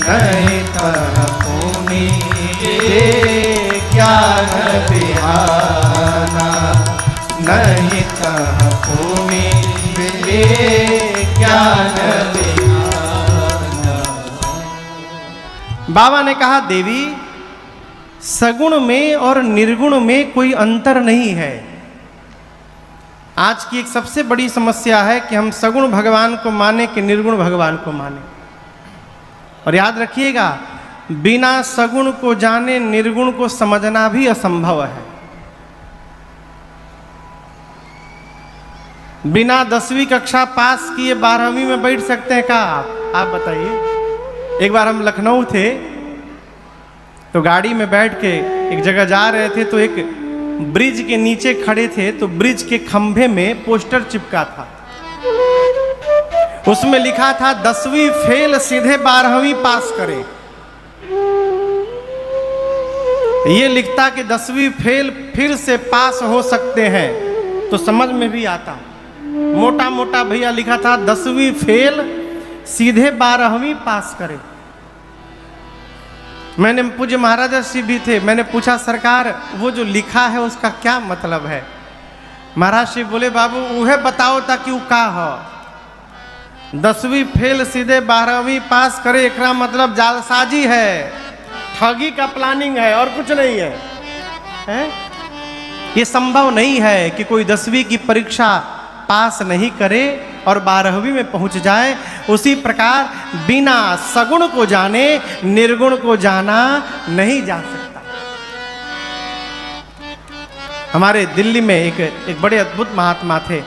नहीं तह पुनि ज्ञान बिहाना, नहीं तह पुनि ज्ञान बिहाना। बाबा ने कहा देवी सगुण में और निर्गुण में कोई अंतर नहीं है। आज की एक सबसे बड़ी समस्या है कि हम सगुण भगवान को माने कि निर्गुण भगवान को माने। और याद रखिएगा बिना सगुण को जाने निर्गुण को समझना भी असंभव है। बिना 10वीं कक्षा पास किए 12वीं में बैठ सकते हैं क्या आप बताइए। एक बार हम लखनऊ थे तो गाड़ी में बैठ के एक जगह जा रहे थे तो एक ब्रिज के नीचे खड़े थे तो ब्रिज के खंभे में पोस्टर चिपका था। उसमें लिखा था 10वीं फेल सीधे 12वीं पास करें। ये लिखता कि 10वीं फेल फिर से पास हो सकते हैं तो समझ में भी आता। मोटा मोटा भैया लिखा था 10वीं फेल सीधे 12वीं पास करें। मैंने पूज्य महाराज श्री भी थे, मैंने पूछा सरकार वो जो लिखा है उसका क्या मतलब है। महाराज श्री बोले बाबू उहे बताओ ताकि वो का हो। 10वीं फेल सीधे 12वीं पास करे एकरा मतलब जालसाजी है, ठगी का प्लानिंग है और कुछ नहीं है, हैं? ये संभव नहीं है कि कोई 10वीं की परीक्षा पास नहीं करे और 12वीं में पहुंच जाए। उसी प्रकार बिना सगुण को जाने निर्गुण को जाना नहीं जा सकता। हमारे दिल्ली में एक बड़े अद्भुत महात्मा थे।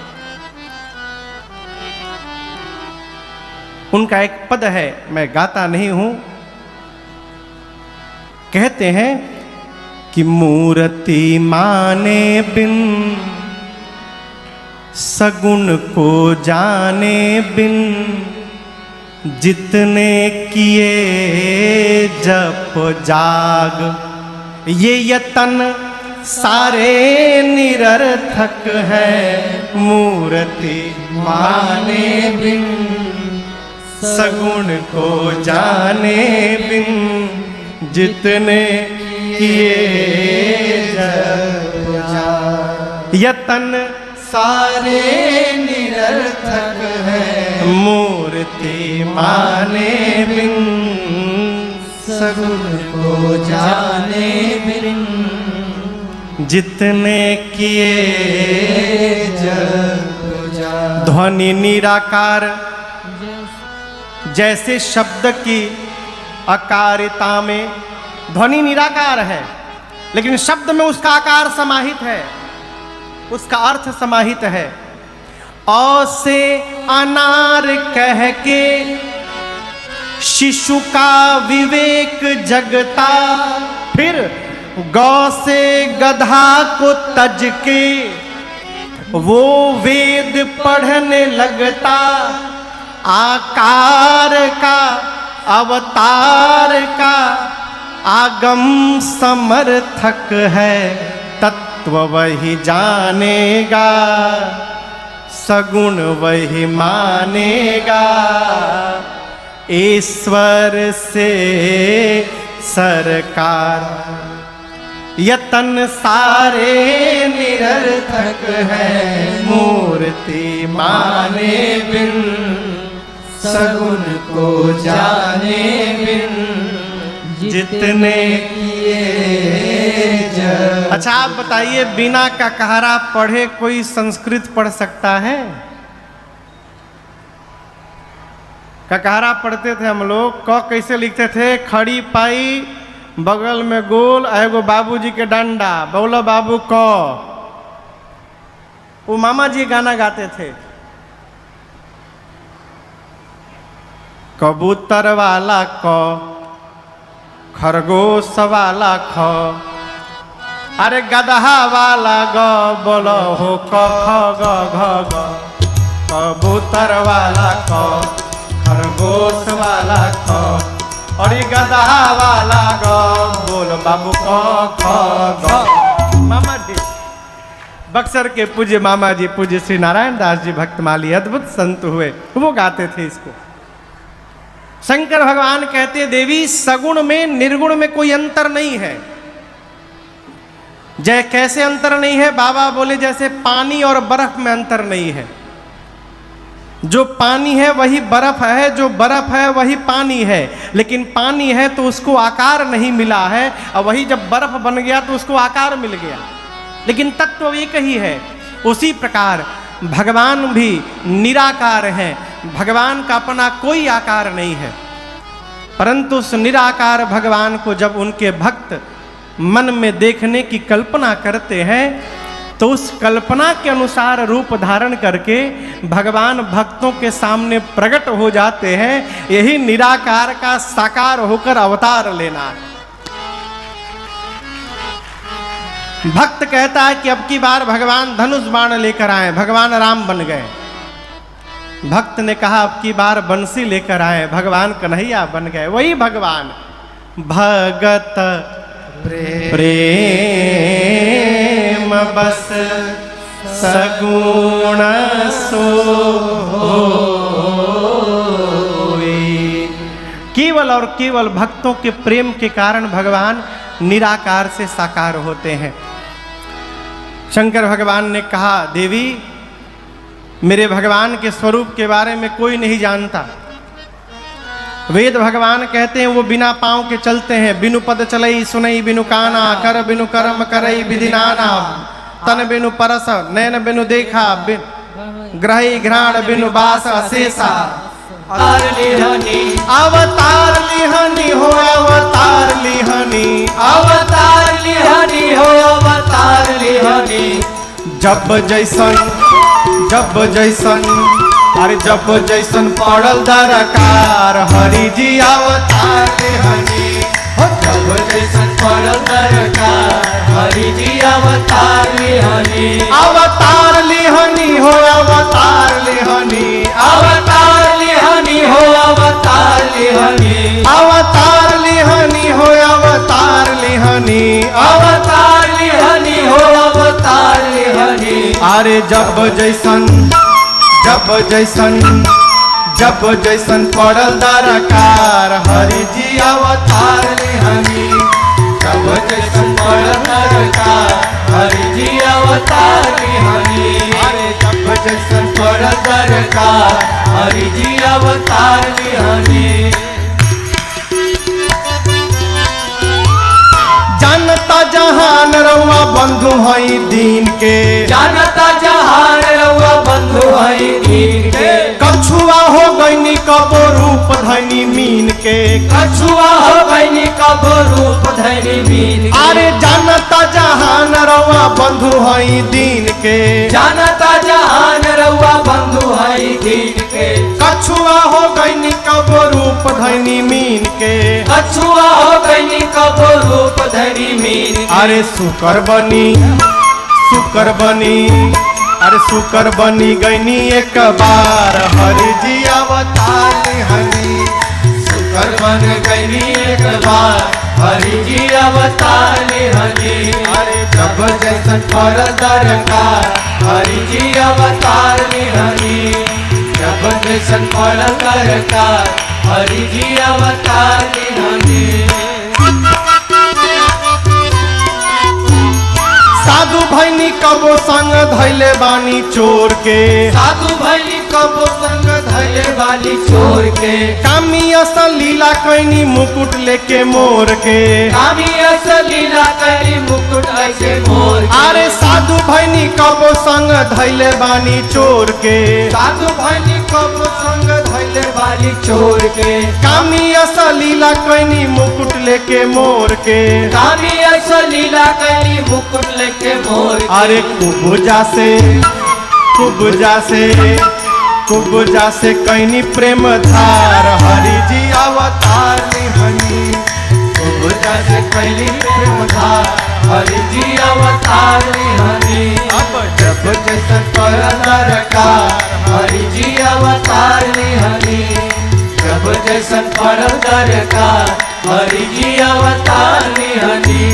उनका एक पद है, मैं गाता नहीं हूं। कहते हैं कि मूर्ति माने बिन सगुण को जाने बिन जितने किए जप जाग ये यतन सारे निरर्थक है। मूर्ति माने बिन सगुण को जाने बिन जितने किए जप जाग यतन सारे निरर्थक है। मूर्ति माने बिन सगुण को जाने बिन जितने किए जग जाने। ध्वनि निराकार जैसे शब्द की अकारिता में ध्वनि निराकार है, लेकिन शब्द में उसका आकार समाहित है, उसका अर्थ समाहित है। औ से अनार कह के शिशु का विवेक जगता, फिर गौ से गधा को तज के वो वेद पढ़ने लगता। आकार का अवतार का आगम समर्थक है, तत्व वही जानेगा सगुण वही मानेगा। ईश्वर से सरकार यतन सारे निरर्थक है, मूर्ति माने बिन सगुण को जाने बिन जितने किए जग। अच्छा आप बताइए, बिना ककहरा पढ़े कोई संस्कृत पढ़ सकता है? ककहरा पढ़ते थे हम लोग। क कैसे लिखते थे? खड़ी पाई बगल में गोल, एगो बाबूजी के डंडा, बोलो बाबू क। वो मामा जी गाना गाते थे, कबूतर वाला क, खरगोश वाला ख, अरे गदहा वाला ग, बोलो हो क ख ग घ ग। कबूतर वाला क, खरगोश वाला ख, और ये गदहा वाला ग, बोल बाबू क ख ग। मामा जी, बक्सर के पूज्य मामा जी, पूज्य श्री नारायण दास जी भक्तमाली अद्भुत संत हुए, वो गाते थे इसको। शंकर भगवान कहते देवी सगुण में निर्गुण में कोई अंतर नहीं है। जय कैसे अंतर नहीं है? बाबा बोले जैसे पानी और बर्फ में अंतर नहीं है। जो पानी है वही बर्फ है, जो बर्फ है वही पानी है, लेकिन पानी है तो उसको आकार नहीं मिला है, और वही जब बर्फ बन गया तो उसको आकार मिल गया, लेकिन तत्व एक ही है। उसी प्रकार भगवान भी निराकार हैं, भगवान का अपना कोई आकार नहीं है, परंतु उस निराकार भगवान को जब उनके भक्त मन में देखने की कल्पना करते हैं तो उस कल्पना के अनुसार रूप धारण करके भगवान भक्तों के सामने प्रकट हो जाते हैं। यही निराकार का साकार होकर अवतार लेना है। भक्त कहता है कि अब की बार भगवान धनुष बाण लेकर आए, भगवान राम बन गए। भक्त ने कहा अब की बार बंसी लेकर आए, भगवान कन्हैया बन गए। वही भगवान भगत प्रेम बस सगुण सोई। केवल और केवल भक्तों के प्रेम के कारण भगवान निराकार से साकार होते हैं। शंकर भगवान ने कहा देवी मेरे भगवान के स्वरूप के बारे में कोई नहीं जानता। वेद भगवान कहते हैं वो बिना पांव के चलते हैं, बिनु पद चलई सुनई बिनु काना, कर बिनु कर्म करई विधि नाना, तन बिनु परस नैन बिनु देखा, ग्रही घ्राण बिनु बास अशेषा। अवतार लिहनी हो अवतार लिहनी, अवतार लिहनी हो अवतार लिहनी। जब जैसन अरे जब जैसन पड़ल दरकार हरि जी अवतार लिहनी। जब जैसन पड़ल दरकार हरि जी अवतार लिहनी। अवतार लिहनी हो अवतार लिहनी, अवतार लिहनी हो अवतार लिहनी। अवतार लिहनी हो अवतार लिहनी, अवतार लिहनी हो अवतार लिहनी। अरे जब जैसन पड़ल दरकार हरि जी अवतार लिहनी। जब जैसन पड़ल दरकार हरि जी अवतार लिहनी। अरे जब जैसन पड़ल दरकार हरि जी अवतार लिहनी। जहान रउआ बंधु हई दीन के, जानता जहान रउआ बंधु हई दीन के, कछुआ हो गईनी कबो रूप धनी मीन के, कछुआ हो गईनी कबो रूप धनी मीन के, अरे जानता जहान रउआ बंधु हई दीन के, जानता जहान रउआ बंधु हई दीन के, कछुआ हो गईनी कबो रूप धनी मीन के, कछुआ हो गईनी कबो रूप धनी मीन के, अरे शुकर बनी अरे शुकर बनी गईनी एक बार हरि जी अवतार हनी, शुकर बन गईनी एक बार हरि जी अवतार हनी, अरे जब जैसन पर दरकार हरि जी अवतार हनी, जब जैसन पर दरकार हरि जी अवतार हनी। साधु भैनी कबो संग धैले बानी चोर के, साधु भैली कबो संग धैले वाली चोर के, कामी असल लीला कैनी मुकुट लेके मोर के, कामी लीला करी मुकुट ऐसे मोर के, अरे साधु भैनी कबो संग धैले बानी चोर के, साधु भैली कबो संग धैले वाली चोर के, कामी असल लीला कैनी मुकुट लेके मोर के, कामी लीला करी मुकुट लेके मोर के, अरे कुबजा से कैनी प्रेम धार हरि जी अवतार हनी, कुबजा से कैली प्रेम धार हरि जी अवतार हनी, अब जब जैसन पर दरकार हरि जी अवतार हनी, जब जैसन पर दरकार हरि जी अवतार हनी।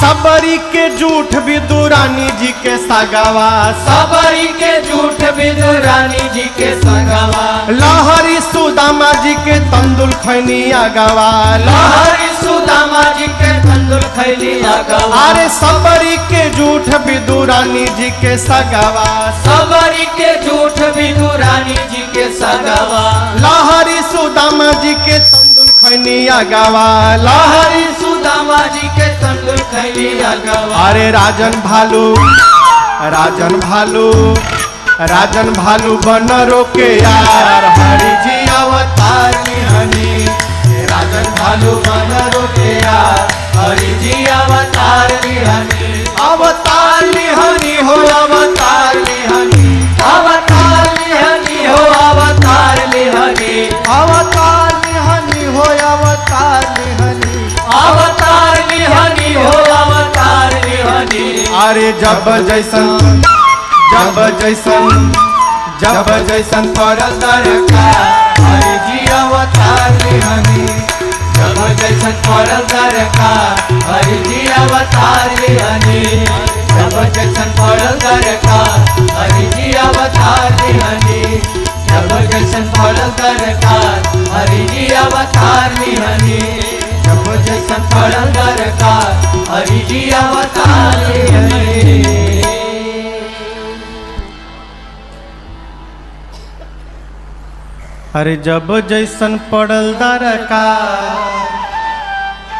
सबरी के झूठ विदुरानी जी के सगावा, सबरी के झूठ विदुरानी जी के सगावा, लहरी सुदामा जी के तंदुल खैनी अगवा, लहरी सुदामा जी के तंदुल खैली अगवा, अरे सबरी के झूठ विदुरानी जी के सगावा, सबरी के झूठ विदुरानी जी के सगावा, लहरी सुदामा जी के तंदुल खैनी अगवा, लहरी सुदामा जी के तंदुल खैली अगवा, अरे राजन भालू बनरो के यार हरि जी अवतार हनी, राजन भालू बनरो के यार हरि जी अवतार हनी, अवतार हनी हो अवतार हनी, अवतार हनी हो अवतार हनी, अवतार हनी हो अवतार हनी, अवतार हनी हो अवतार हनी, अरे जब जैसन परल दरकार हरि जी अवतार हनी, जब जैसन परल दरकार हरि जी अवतार हनी, जब जैसन परल दरकार हरि जी अवतार हनी, जब जैसन परल दरकार हरि जी अवतार हनी, जब जैसन परल दरकार हरि जी अवतार हनी। अरे जब जैसन पड़ल दरकार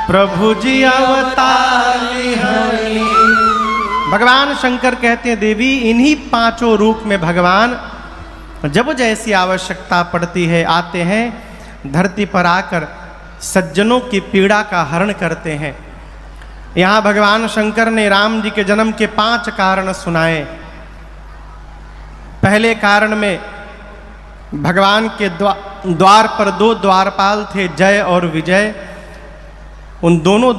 प्रभु जी अवतार हनी। भगवान शंकर कहते हैं देवी इन्हीं पांचों रूप में भगवान जब जैसी आवश्यकता पड़ती है आते हैं, धरती पर आकर सज्जनों की पीड़ा का हरण करते हैं। यहाँ भगवान शंकर ने राम जी के जन्म के 5 कारण सुनाए। पहले कारण में भगवान के द्वार पर 2 द्वारपाल थे, जय और विजय। उन दोनों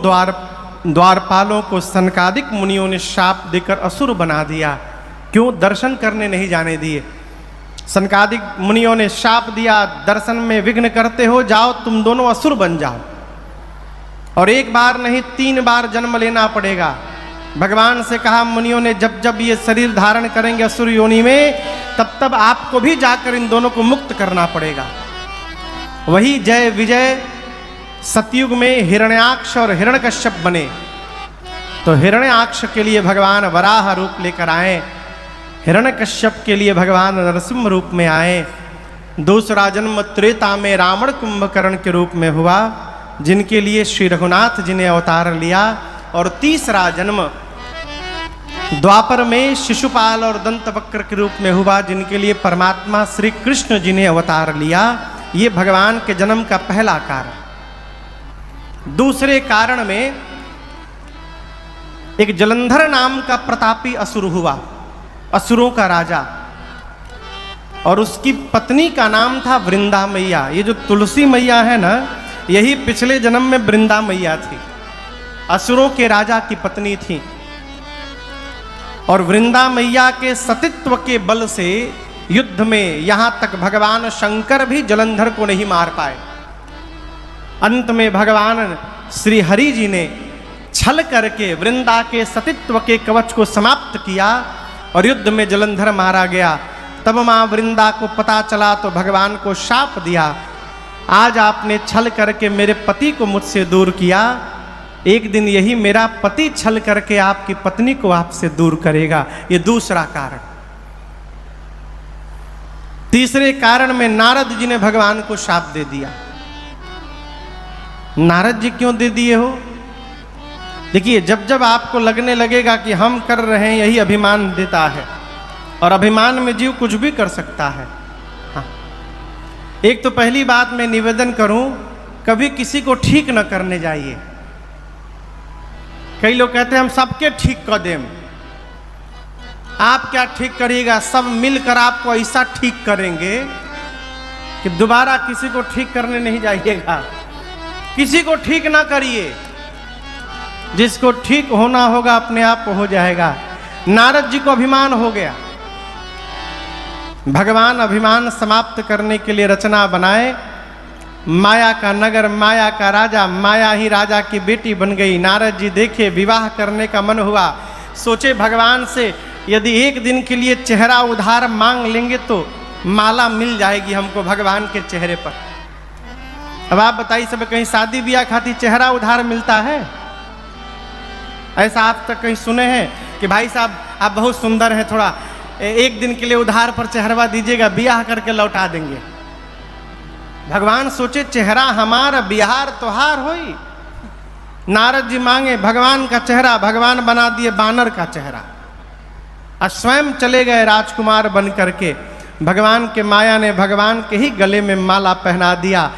द्वारपालों को सनकादिक मुनियों ने शाप देकर असुर बना दिया। क्यों? दर्शन करने नहीं जाने दिए। सनकादिक मुनियों ने शाप दिया, दर्शन में विघ्न करते हो, जाओ तुम दोनों असुर बन जाओ। और 1 बार नहीं 3 बार जन्म लेना पड़ेगा। भगवान से कहा मुनियों ने जब जब ये शरीर धारण करेंगे असुर योनि में, तब तब आपको भी जाकर इन दोनों को मुक्त करना पड़ेगा। वही जय विजय सतयुग में हिरण्याक्ष और हिरण्यकश्यप बने। तो हिरण्याक्ष के लिए भगवान वराह रूप लेकर आए, हिरण्यकश्यप के लिए भगवान नरसिंह रूप में आए। दूसरा जन्म त्रेता में रावण कुंभकर्ण के रूप में हुआ। जिनके लिए श्री रघुनाथ जी ने अवतार लिया, और तीसरा जन्म द्वापर में शिशुपाल और दंतवक्र के रूप में हुआ, जिनके लिए परमात्मा श्री कृष्ण जी ने अवतार लिया। ये भगवान के जन्म का पहला कारण। दूसरे कारण में एक जलंधर नाम का प्रतापी असुर हुआ, असुरों का राजा, और उसकी पत्नी का नाम था वृंदा मैया। ये जो तुलसी मैया है ना, यही पिछले जन्म में वृंदा मैया थी, असुरों के राजा की पत्नी थी। और वृंदा मैया के सतीत्व के बल से युद्ध में यहां तक भगवान शंकर भी जलंधर को नहीं मार पाए। अंत में भगवान श्री हरि जी ने छल करके वृंदा के सतीत्व के कवच को समाप्त किया और युद्ध में जलंधर मारा गया। तब मां वृंदा को पता चला तो भगवान को शाप दिया, आज आपने छल करके मेरे पति को मुझसे दूर किया, एक दिन यही मेरा पति छल करके आपकी पत्नी को आपसे दूर करेगा। ये दूसरा कारण। तीसरे कारण में नारद जी ने भगवान को शाप दे दिया। नारद जी क्यों दे दिए हो? देखिए, जब जब आपको लगने लगेगा कि हम कर रहे हैं, यही अभिमान देता है, और अभिमान में जीव कुछ भी कर सकता है। हाँ, एक तो पहली बात मैं निवेदन करूं, कभी किसी को ठीक न करने जाइए। कई लोग कहते हैं हम सबके ठीक कर दें। आप क्या ठीक करिएगा? सब मिलकर आपको ऐसा ठीक करेंगे कि दोबारा किसी को ठीक करने नहीं जाइएगा। किसी को ठीक ना करिए, जिसको ठीक होना होगा अपने आप हो जाएगा। नारद जी को अभिमान हो गया। भगवान अभिमान समाप्त करने के लिए रचना बनाए, माया का नगर, माया का राजा, माया ही राजा की बेटी बन गई। नारद जी देखे, विवाह करने का मन हुआ, सोचे भगवान से यदि एक दिन के लिए चेहरा उधार मांग लेंगे तो माला मिल जाएगी हमको भगवान के चेहरे पर। अब आप बताइए, सब कहीं शादी ब्याह खातिर चेहरा उधार मिलता है? ऐसा आप तक कहीं सुने हैं कि भाई साहब आप बहुत सुंदर हैं, थोड़ा एक दिन के लिए उधार पर चेहरा दीजिएगा, ब्याह करके लौटा देंगे? भगवान सोचे चेहरा हमारा, बिहार तोहार होई। नारद जी मांगे भगवान का चेहरा, भगवान बना दिए बानर का चेहरा, और स्वयं चले गए राजकुमार बन करके। भगवान के माया ने भगवान के ही गले में माला पहना दिया।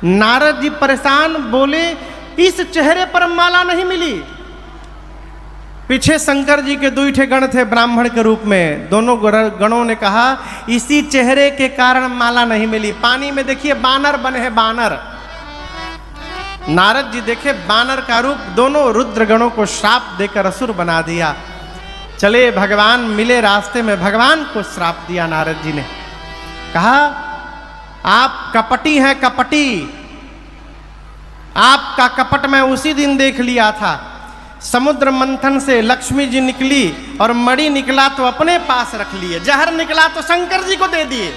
नारद जी परेशान, बोले इस चेहरे पर माला नहीं मिली। पीछे शंकर जी के 2 गण थे ब्राह्मण के रूप में, दोनों गणों ने कहा इसी चेहरे के कारण माला नहीं मिली। पानी में देखिए बानर बने हैं, बानर। नारद जी देखे बानर का रूप, दोनों रुद्र गणों को श्राप देकर असुर बना दिया। चले भगवान मिले रास्ते में, भगवान को श्राप दिया नारद जी ने, कहा आप कपटी हैं, कपटी। आपका कपट मैं उसी दिन देख लिया था। समुद्र मंथन से लक्ष्मी जी निकली और मणि निकला तो अपने पास रख लिए, जहर निकला तो शंकर जी को दे दिए।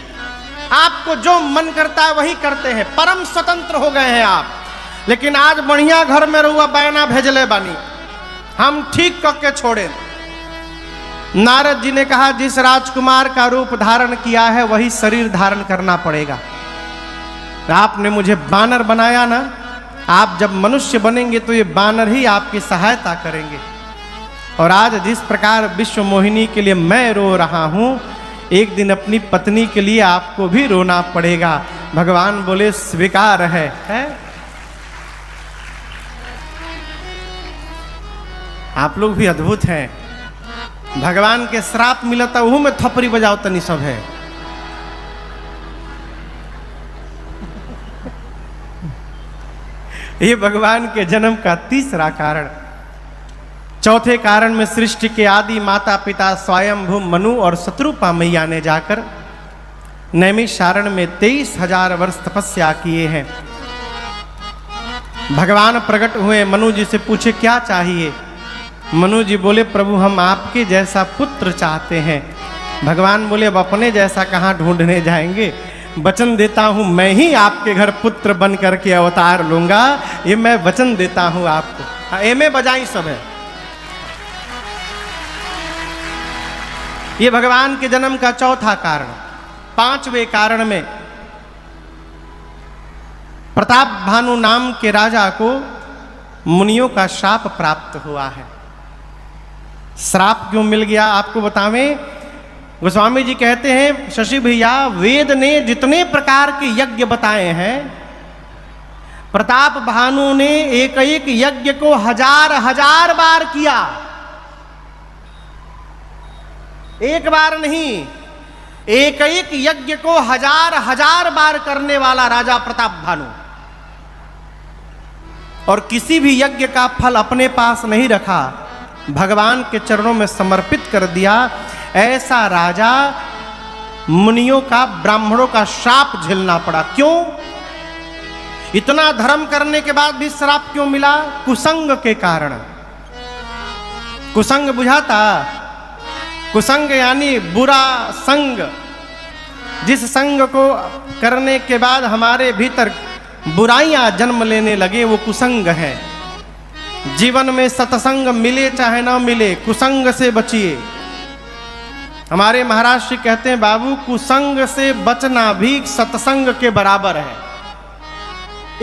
आपको जो मन करता है वही करते हैं, परम स्वतंत्र हो गए हैं आप। लेकिन आज बढ़िया घर में रहुआ बयाना भेजले बानी, हम ठीक करके छोड़े। नारद जी ने कहा जिस राजकुमार का रूप धारण किया है वही शरीर धारण करना पड़ेगा। आपने मुझे बानर बनाया ना, आप जब मनुष्य बनेंगे तो ये बानर ही आपकी सहायता करेंगे। और आज जिस प्रकार विश्व मोहिनी के लिए मैं रो रहा हूं, एक दिन अपनी पत्नी के लिए आपको भी रोना पड़ेगा। भगवान बोले स्वीकार है? आप लोग भी अद्भुत हैं। भगवान के श्राप मिलता वह में थपरी बजाओ तनी सब है। ये भगवान के जन्म का तीसरा कारण। चौथे कारण में सृष्टि के आदि माता पिता स्वयंभू मनु और शत्रुपा मैया ने जाकर नैमिषारण्य में 23,000 वर्ष तपस्या किए हैं। भगवान प्रकट हुए, मनु जी से पूछे क्या चाहिए? मनु जी बोले प्रभु हम आपके जैसा पुत्र चाहते हैं। भगवान बोले अब अपने जैसा कहाँ ढूंढने जाएंगे, वचन देता हूं मैं ही आपके घर पुत्र बन करके अवतार लूंगा, ये मैं वचन देता हूं आपको। एमे बजाई सब है। ये भगवान के जन्म का चौथा कारण। पांचवें कारण में प्रताप भानु नाम के राजा को मुनियों का श्राप प्राप्त हुआ है। श्राप क्यों मिल गया आपको बतावें। गोस्वामी जी कहते हैं, शशि भैया, वेद ने जितने प्रकार के यज्ञ बताए हैं, प्रताप भानु ने एक एक यज्ञ को हजार हजार बार किया। एक बार नहीं, एक एक यज्ञ को हजार हजार बार करने वाला राजा प्रताप भानु, और किसी भी यज्ञ का फल अपने पास नहीं रखा, भगवान के चरणों में समर्पित कर दिया। ऐसा राजा मुनियों का, ब्राह्मणों का श्राप झेलना पड़ा। क्यों? इतना धर्म करने के बाद भी श्राप क्यों मिला? कुसंग के कारण। कुसंग बुझाता? कुसंग यानी बुरा संग। जिस संग को करने के बाद हमारे भीतर बुराइयां जन्म लेने लगे, वो कुसंग है। जीवन में सत्संग मिले चाहे ना मिले, कुसंग से बचिए। हमारे महाराज श्री कहते हैं, बाबू, कुसंग से बचना भी सत्संग के बराबर है।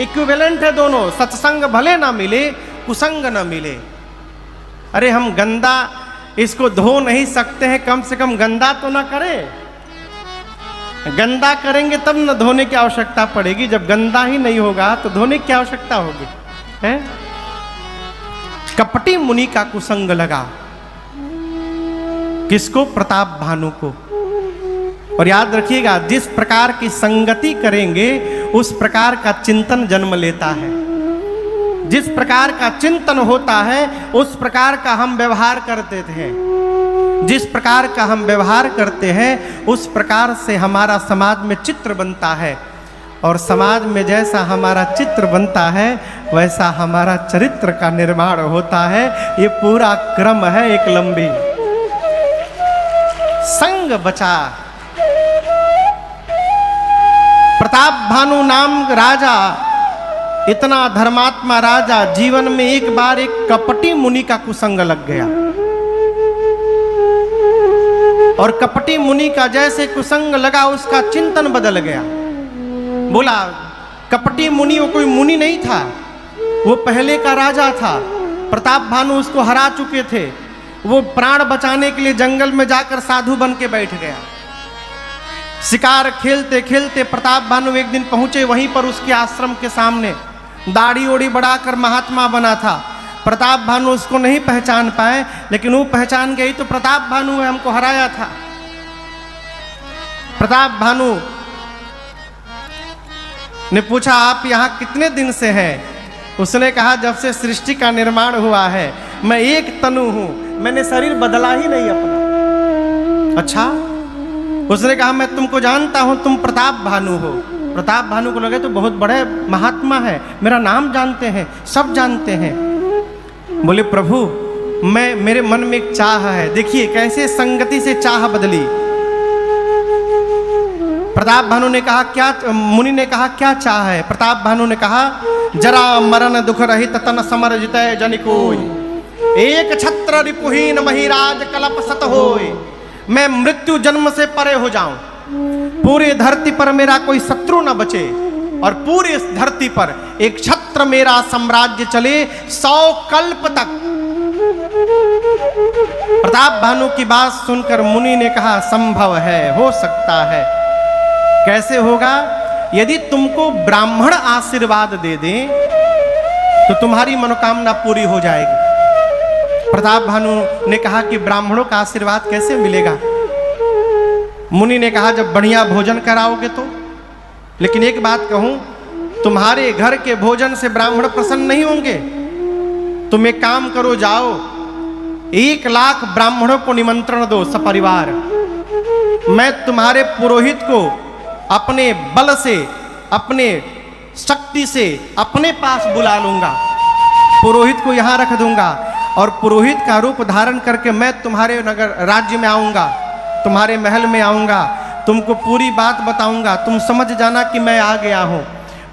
इक्विवेलेंट है दोनों। सत्संग भले ना मिले, कुसंग ना मिले। अरे हम गंदा इसको धो नहीं सकते हैं, कम से कम गंदा तो ना करें। गंदा करेंगे तब न धोने की आवश्यकता पड़ेगी। जब गंदा ही नहीं होगा तो धोने की आवश्यकता होगी, है? कपटी मुनि का कुसंग लगा। किसको? प्रताप भानु को। और याद रखिएगा, जिस प्रकार की संगति करेंगे उस प्रकार का चिंतन जन्म लेता है। जिस प्रकार का चिंतन होता है उस प्रकार का हम व्यवहार करते थे। जिस प्रकार का हम व्यवहार करते हैं उस प्रकार से हमारा समाज में चित्र बनता है, और समाज में जैसा हमारा चित्र बनता है वैसा हमारा चरित्र का निर्माण होता है। ये पूरा क्रम है एक लंबी। संग बचा। प्रताप भानु नाम राजा, इतना धर्मात्मा राजा, जीवन में एक बार एक कपटी मुनि का कुसंग लग गया। और कपटी मुनि का जैसे कुसंग लगा, उसका चिंतन बदल गया। बोला, कपटी मुनि वो कोई मुनि नहीं था, वो पहले का राजा था। प्रताप भानु उसको हरा चुके थे। वो प्राण बचाने के लिए जंगल में जाकर साधु बन के बैठ गया। शिकार खेलते खेलते प्रताप भानु एक दिन पहुंचे वहीं पर उसके आश्रम के सामने। दाढ़ी ओढ़ी बढ़ाकर महात्मा बना था। प्रताप भानु उसको नहीं पहचान पाए, लेकिन वो पहचान गई तो प्रताप भानु है, हमको हराया था। प्रताप भानु ने पूछा, आप यहाँ कितने दिन से हैं? उसने कहा, जब से सृष्टि का निर्माण हुआ है मैं एक तनु हूं, मैंने शरीर बदला ही नहीं अपना। अच्छा? उसने कहा, मैं तुमको जानता हूं, तुम प्रताप भानु हो। प्रताप भानु को लगे तो बहुत बड़े महात्मा है, मेरा नाम जानते हैं, सब जानते हैं। बोले, प्रभु, मेरे मन में एक चाह है। देखिए कैसे संगति से चाह बदली। प्रताप भानु ने कहा, क्या? मुनि ने कहा, क्या चाह है? प्रताप भानु ने कहा, जरा मरण दुख रहित तन समर जितय जन कोय, एक छत्र रिपुहीन महिराज कलप सत होय। मैं मृत्यु जन्म से परे हो जाऊं, पूरी धरती पर मेरा कोई शत्रु न बचे, और पूरी इस धरती पर एक छत्र मेरा साम्राज्य चले 100 कल्प तक। प्रताप भानु की बात सुनकर मुनि ने कहा, संभव है, हो सकता है। कैसे होगा? यदि तुमको ब्राह्मण आशीर्वाद दे दें तो तुम्हारी मनोकामना पूरी हो जाएगी। प्रताप भानु ने कहा कि ब्राह्मणों का आशीर्वाद कैसे मिलेगा? मुनि ने कहा, जब बढ़िया भोजन कराओगे तो। लेकिन एक बात कहूं, तुम्हारे घर के भोजन से ब्राह्मण प्रसन्न नहीं होंगे। तुम एक काम करो, जाओ 1 लाख ब्राह्मणों को निमंत्रण दो सपरिवार। मैं तुम्हारे पुरोहित को अपने बल से, अपने शक्ति से अपने पास बुला लूंगा। पुरोहित को यहाँ रख दूंगा और पुरोहित का रूप धारण करके मैं तुम्हारे नगर राज्य में आऊंगा, तुम्हारे महल में आऊंगा, तुमको पूरी बात बताऊंगा। तुम समझ जाना कि मैं आ गया हूं।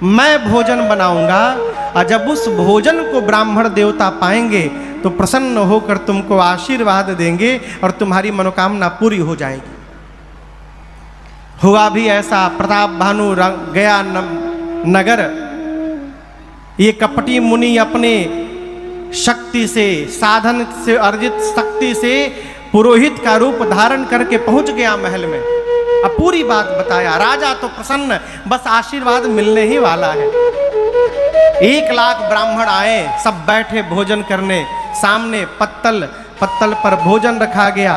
मैं भोजन बनाऊंगा, और जब उस भोजन को ब्राह्मण देवता पाएंगे तो प्रसन्न होकर तुमको आशीर्वाद देंगे और तुम्हारी मनोकामना पूरी हो जाएगी। हुआ भी ऐसा। प्रताप भानु गया नगर ये कपटी मुनि अपने शक्ति से, साधन से अर्जित शक्ति से पुरोहित का रूप धारण करके पहुंच गया महल में। अब पूरी बात बताया। राजा तो प्रसन्न, बस आशीर्वाद मिलने ही वाला है। 1 लाख ब्राह्मण आए, सब बैठे भोजन करने। सामने पत्तल पर भोजन रखा गया।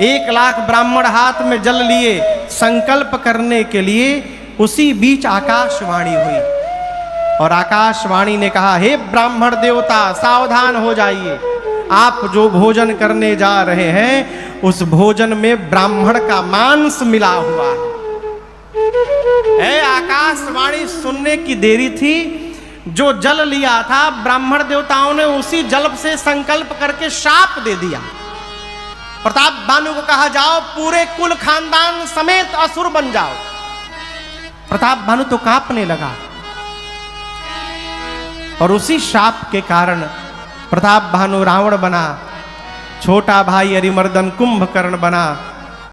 1 लाख ब्राह्मण हाथ में जल लिए संकल्प करने के लिए। उसी बीच आकाशवाणी हुई और आकाशवाणी ने कहा, हे ब्राह्मण देवता, सावधान हो जाइए। आप जो भोजन करने जा रहे हैं उस भोजन में ब्राह्मण का मांस मिला हुआ है। आकाशवाणी सुनने की देरी थी। जो जल लिया था ब्राह्मण देवताओं ने उसी जल से संकल्प करके शाप दे दिया। प्रताप भानु को कहा, जाओ पूरे कुल खानदान समेत असुर बन जाओ। प्रताप भानु तो कांपने लगा और उसी शाप के कारण प्रताप भानु रावण बना, छोटा भाई अरिमर्दन कुंभकर्ण बना,